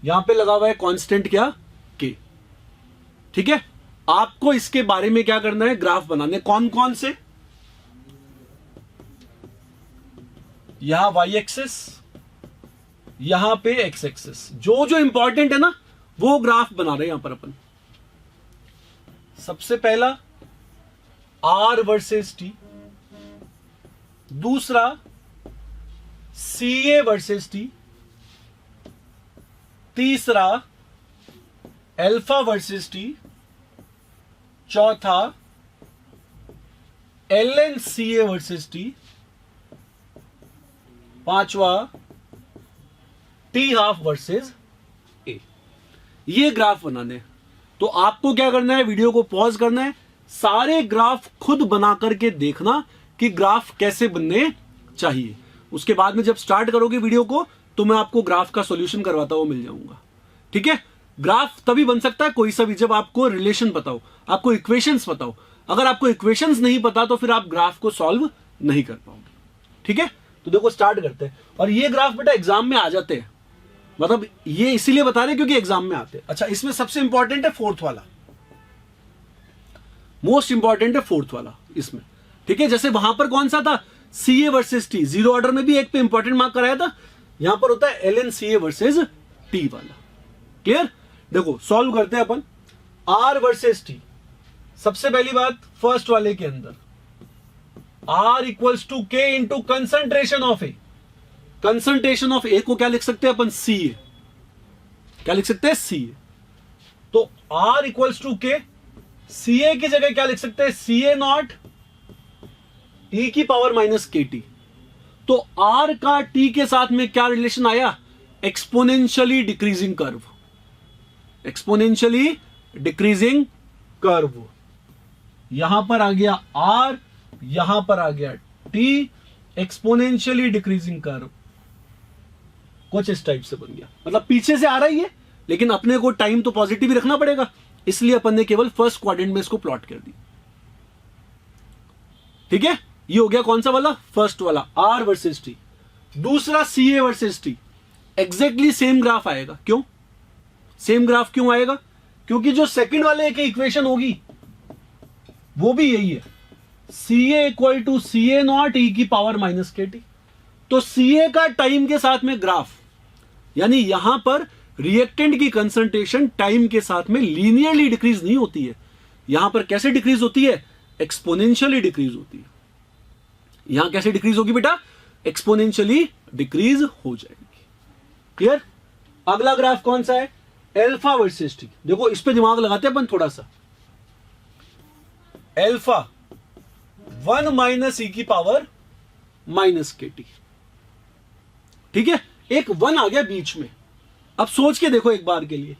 यहां पे लगा हुआ है कांस्टेंट क्या, K, ठीक है। आपको इसके बारे में क्या करना है, ग्राफ बनाने, कौन कौन से, यहां y एक्सिस, यहां पे x एक्सिस, जो जो इंपॉर्टेंट है ना वो ग्राफ बना रहे हैं यहां पर अपन। सबसे पहला R वर्सेस T, दूसरा CA वर्सेस T, तीसरा अल्फा वर्सेस T, चौथा LNCA वर्सेस T, पांचवा टी हाफ वर्सेस ए। ये ग्राफ बनाने, तो आपको क्या करना है, वीडियो को पॉज करना है, सारे ग्राफ खुद बना करके देखना कि ग्राफ कैसे बनने चाहिए। उसके बाद में जब स्टार्ट करोगे वीडियो को तो मैं आपको ग्राफ का सॉल्यूशन करवाता हुआ मिल जाऊंगा। ठीक है, ग्राफ तभी बन सकता है कोई सा भी जब आपको रिलेशन पता हो, आपको इक्वेशंस पता हो। अगर आपको इक्वेशंस नहीं पता तो फिर आप ग्राफ को सॉल्व नहीं कर पाओगे। ठीक है, तो देखो स्टार्ट करते हैं। और ये ग्राफ बेटा एग्जाम में आ जाते हैं, मतलब ये इसीलिए बता रहे क्योंकि एग्जाम में आते हैं। अच्छा, इसमें सबसे इंपॉर्टेंट है फोर्थ वाला, मोस्ट इंपॉर्टेंट है फोर्थ वाला इसमें। ठीक है, जैसे वहां पर कौन सा था, CA versus T, zero order में भी एक पे इंपॉर्टेंट मार्क कराया था, यहां पर होता है एल सीए वर्सेस टी वाला। क्लियर, देखो सॉल्व करते हैं अपन। आर वर्सेस टी, सबसे पहली बात फर्स्ट वाले के अंदर R equals to K into concentration of A. Concentration of A को क्या लिख सकते हैं अपन, सी ए। क्या लिख सकते हैं, सी ए। तो आर इक्वल्स टू के, सी ए की जगह क्या लिख सकते हैं, सी ए नॉट ई की पावर माइनस के टी। तो आर का टी के साथ में क्या रिलेशन आया, exponentially decreasing curve. Exponentially decreasing curve, यहां पर आ गया आर, यहां पर आ गया टी, एक्सपोनेंशियली डिक्रीजिंग कर्व कुछ इस टाइप से बन गया। मतलब पीछे से आ रहा ही है लेकिन अपने को टाइम तो पॉजिटिव ही रखना पड़ेगा, इसलिए अपन ने केवल फर्स्ट क्वाड्रेंट में इसको प्लॉट कर दी। ठीक है, ये हो गया कौन सा वाला, फर्स्ट वाला, आर वर्सेस टी। दूसरा C A versus T, exactly same graph आएगा। क्यों सेम ग्राफ क्यों आएगा, क्योंकि जो सेकंड वाले की इक्वेशन होगी वो भी यही है, C A equal to C A naught E की पावर माइनस के टी। तो सी ए का टाइम के साथ में ग्राफ, यानी यहां पर रिएक्टेंट की कंसंट्रेशन टाइम के साथ में लीनियरली डिक्रीज नहीं होती है, यहां पर कैसे डिक्रीज होती है, एक्सपोनेंशियली डिक्रीज होती है। यहां कैसे डिक्रीज होगी बेटा, एक्सपोनेंशियली डिक्रीज हो जाएगी। क्लियर, अगला ग्राफ कौन सा है, एल्फा वर्सेस टी। देखो इस पे दिमाग लगाते हैं अपन थोड़ा सा। एल्फा 1 माइनस ई की पावर माइनस के टी। ठीक है, एक 1 आ गया बीच में। अब सोच के देखो एक बार के लिए,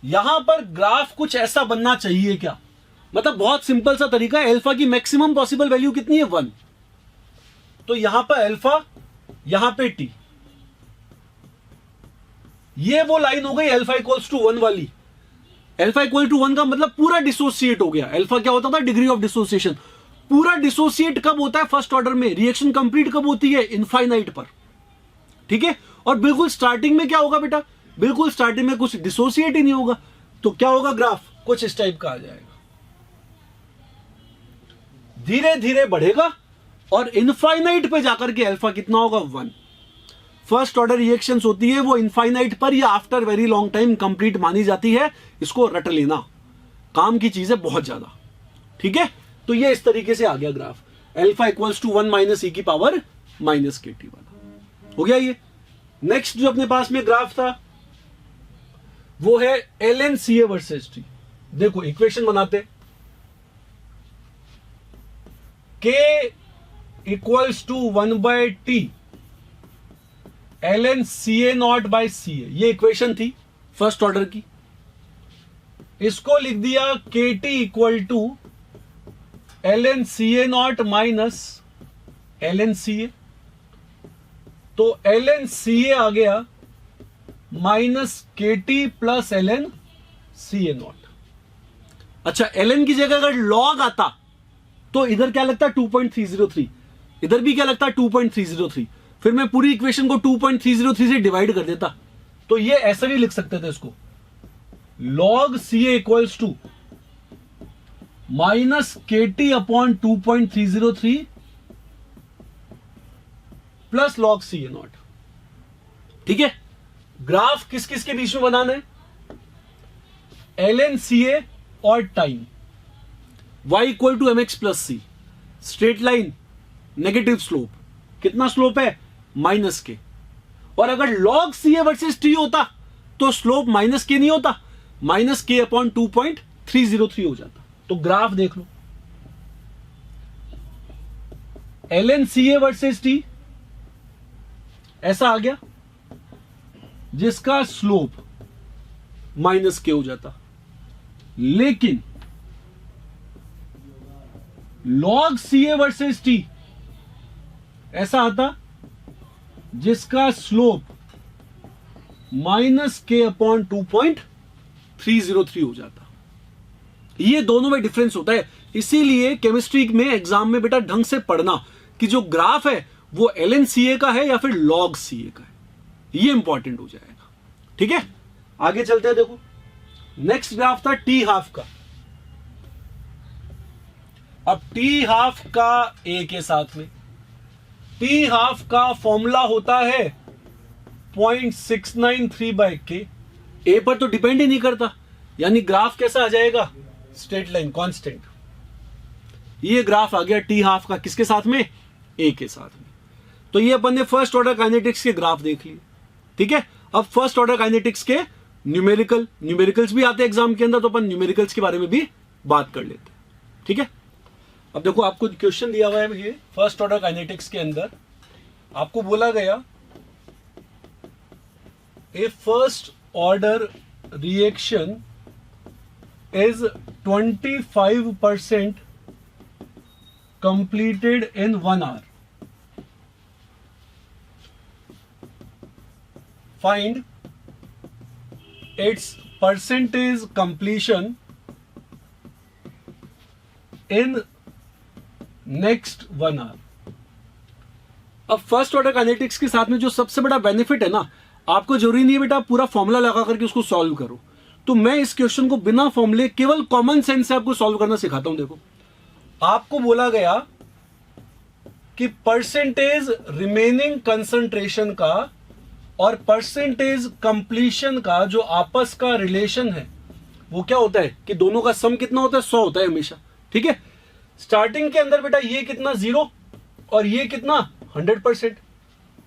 यहां पर ग्राफ कुछ ऐसा बनना चाहिए क्या, मतलब बहुत सिंपल सा तरीका है। एल्फा की मैक्सिमम पॉसिबल वैल्यू कितनी है, 1। तो यहां पर एल्फा, यहां पे टी, ये वो लाइन हो गई एल्फा इक्वल्स टू 1 वाली। एल्फा इक्वल टू 1 का मतलब पूरा डिसोसिएट हो गया। एल्फा क्या होता था, डिग्री ऑफ डिसोसिएशन। पूरा डिसोसिएट कब होता है, फर्स्ट ऑर्डर में। रिएक्शन कंप्लीट कब होती है, इनफाइनाइट पर। ठीक है, और बिल्कुल स्टार्टिंग में क्या होगा बेटा, बिल्कुल स्टार्टिंग में कुछ डिसोसिएट ही नहीं होगा। तो क्या होगा, ग्राफ कुछ इस टाइप का आ जाएगा, धीरे धीरे बढ़ेगा और इनफाइनाइट पे जाकर के अल्फा कितना होगा, 1। फर्स्ट ऑर्डर रिएक्शंस होती है वो इनफाइनाइट पर या after very long time complete मानी जाती है। इसको रट लेना, काम की चीज है बहुत ज्यादा। ठीक है, तो ये इस तरीके से आ गया graph, alpha equals to 1 minus E की पावर माइनस के टी वाला हो गया ये। नेक्स्ट जो अपने पास में ग्राफ था वो है L N C A versus T. देखो इक्वेशन बनाते, K equals to 1 by T L N C A naught by C A, ये इक्वेशन थी फर्स्ट ऑर्डर की। इसको लिख दिया K T equal to L N C A naught minus L N C A. तो एल एन सी ए आ गया माइनस के T plus L N C A naught. अच्छा, एल एन की जगह अगर लॉग आता तो इधर क्या लगता है 2.303, इधर भी क्या लगता है 2.303। फिर मैं पूरी इक्वेशन को 2.303 से डिवाइड कर देता, तो ये ऐसा भी लिख सकते थे इसको, log C A equals to minus के T upon 2.303 plus log C A naught. ठीक है, ग्राफ किस किस के बीच में बनाना है, एल एन सी ए और time, y equal to M x plus C, straight line, negative slope, कितना स्लोप है, माइनस के। और अगर log C A versus T होता तो स्लोप माइनस के नहीं होता, माइनस के अपॉन 2.303 हो जाता। तो ग्राफ देख लो, L N C A versus T ऐसा आ गया, जिसका स्लोप माइनस के हो जाता, लेकिन log CA वर्सेस T ऐसा आता जिसका स्लोप माइनस के अपॉन 2.303 हो जाता। ये दोनों में डिफरेंस होता है, इसीलिए केमिस्ट्री में एग्जाम में बेटा ढंग से पढ़ना कि जो ग्राफ है वो ln का है या फिर log CA का है, ये इंपॉर्टेंट हो जाएगा। ठीक है, आगे चलते हैं। देखो नेक्स्ट ग्राफ था टी हाफ का। अब टी हाफ का ए के साथ में, टी हाफ का फॉर्मूला होता है 0.693/k। ए पर तो डिपेंड ही नहीं करता, यानी ग्राफ कैसा आ जाएगा, स्ट्रेट लाइन कांस्टेंट। ये ग्राफ आ गया टी हाफ का, किसके साथ में, ए के साथ में। तो ये अपन ने फर्स्ट ऑर्डर काइनेटिक्स के ग्राफ देख लिए। ठीक है, अब फर्स्ट ऑर्डर काइनेटिक्स के न्यूमेरिकल्स भी आते हैं एग्जाम के अंदर, तो अपन न्यूमेरिकल्स के बारे में भी बात कर लेते हैं। ठीक है, अब देखो आपको क्वेश्चन दिया हुआ है, ये फर्स्ट ऑर्डर काइनेटिक्स के अंदर आपको बोला गया A first order reaction is 25% completed in 1 hour. Find its percentage completion in next 1 hour. अब फर्स्ट ऑर्डर काइनेटिक्स के साथ में जो सबसे बड़ा बेनिफिट है ना, आपको जरूरी नहीं है बेटा पूरा फॉर्मूला लगा करके उसको सॉल्व करो। तो मैं इस क्वेश्चन को बिना फॉर्मूले केवल कॉमन सेंस से आपको सॉल्व करना सिखाता हूं। देखो आपको बोला गया कि परसेंटेज रिमेनिंग कंसंट्रेशन का और परसेंटेज कंप्लीशन का जो आपस का रिलेशन है वो क्या होता है कि दोनों का सम कितना होता है, 100 होता है हमेशा। ठीक है, स्टार्टिंग के अंदर बेटा ये कितना 0 और ये कितना 100%।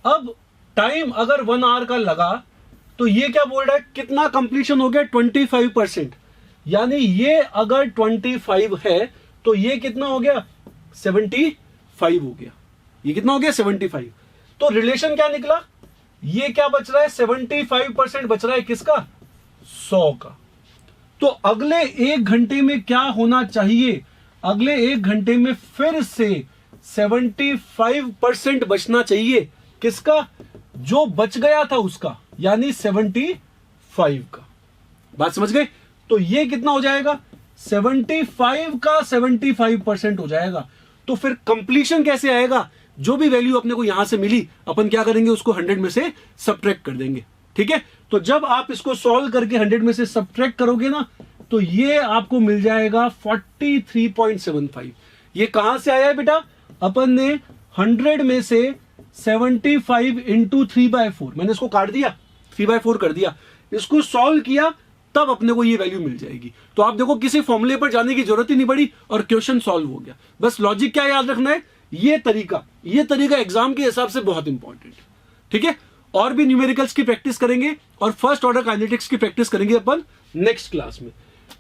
अब टाइम अगर 1 आवर का लगा तो ये क्या बोल रहा है, कितना कंप्लीशन हो गया 25%, यानी ये अगर 25 है तो ये कितना हो गया 75 हो गया। ये कितना हो गया 75। तो रिलेशन क्या निकला, ये क्या बच रहा है 75% बच रहा है किसका, 100 का। तो अगले 1 घंटे में क्या होना चाहिए, अगले 1 घंटे में फिर से 75% बचना चाहिए किसका, जो बच गया था उसका, यानी 75 का। बात समझ गए। तो ये कितना हो जाएगा 75 का 75% हो जाएगा। तो फिर कंप्लीशन कैसे आएगा, जो भी वैल्यू अपने को यहां से मिली अपन क्या करेंगे उसको 100 में से सब्ट्रैक्ट कर देंगे। ठीक है, तो जब आप इसको सॉल्व करके 100 में से सब्ट्रैक्ट करोगे ना तो ये आपको मिल जाएगा 43.75। ये कहां से आया है बेटा, अपन ने 100 में से 75 इंटू 3/4, मैंने इसको काट दिया 3/4 कर दिया, इसको सॉल्व किया तब अपने को ये वैल्यू मिल जाएगी। तो आप देखो किसी फॉर्मूले पर जाने की जरूरत ही नहीं पड़ी और क्वेश्चन सॉल्व हो गया। बस लॉजिक क्या याद रखना है, ये तरीका एग्जाम के हिसाब से बहुत इंपॉर्टेंट। ठीक है, और भी न्यूमेरिकल्स की प्रैक्टिस करेंगे और फर्स्ट ऑर्डर काइनेटिक्स की प्रैक्टिस करेंगे अपन नेक्स्ट क्लास में।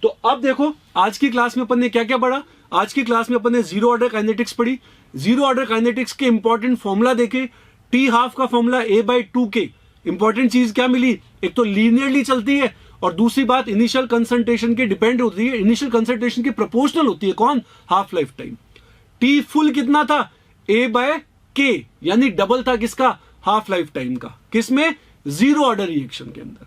तो अब देखो आज की क्लास में अपन ने क्या क्या पढ़ा। आज की क्लास में अपन ने जीरो ऑर्डर काइनेटिक्स पढ़ी, जीरो ऑर्डर काइनेटिक्स के इंपॉर्टेंट फॉर्मूला देखे, टी हाफ का फॉर्मूला A/2K। इंपॉर्टेंट चीज क्या मिली, एक तो लीनियरली चलती है और दूसरी बात इनिशियल कंसंट्रेशन के डिपेंड होती है, इनिशियल कंसंट्रेशन की प्रोपोर्शनल होती है, कौन, half life time. T full कितना था A/K, यानी डबल था किसका, हाफ लाइफ टाइम का, किसमें, जीरो ऑर्डर रिएक्शन के अंदर।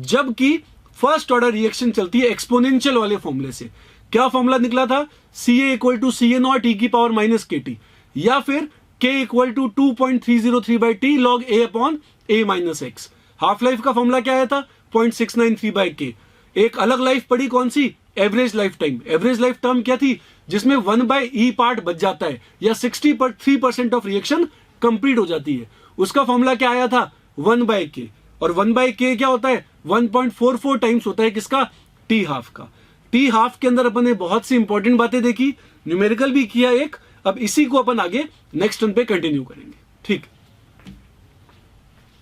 जबकि फर्स्ट ऑर्डर रिएक्शन चलती है एक्सपोनेंशियल वाले फॉर्मूले से। क्या फॉर्मूला निकला था, CA = CA0 e⁻⁻KT, या फिर K = 2.303/T log A/A-x। Half life का फॉर्मूला क्या आया था 0.693/K। एक अलग लाइफ पड़ी कौन सी, average life time. Average life time क्या थी, जिसमें 1/E पार्ट बच जाता है या 63% ऑफ रिएक्शन कंप्लीट हो जाती है। उसका फॉर्मूला क्या आया था 1/K, और 1/K क्या होता है 1.44 टाइम्स होता है किसका, टी हाफ का। टी हाफ के अंदर अपन ने बहुत सी इंपॉर्टेंट बातें देखी, न्यूमेरिकल भी किया एक। अब इसी को अपन आगे नेक्स्ट टर्न पे कंटिन्यू करेंगे। ठीक।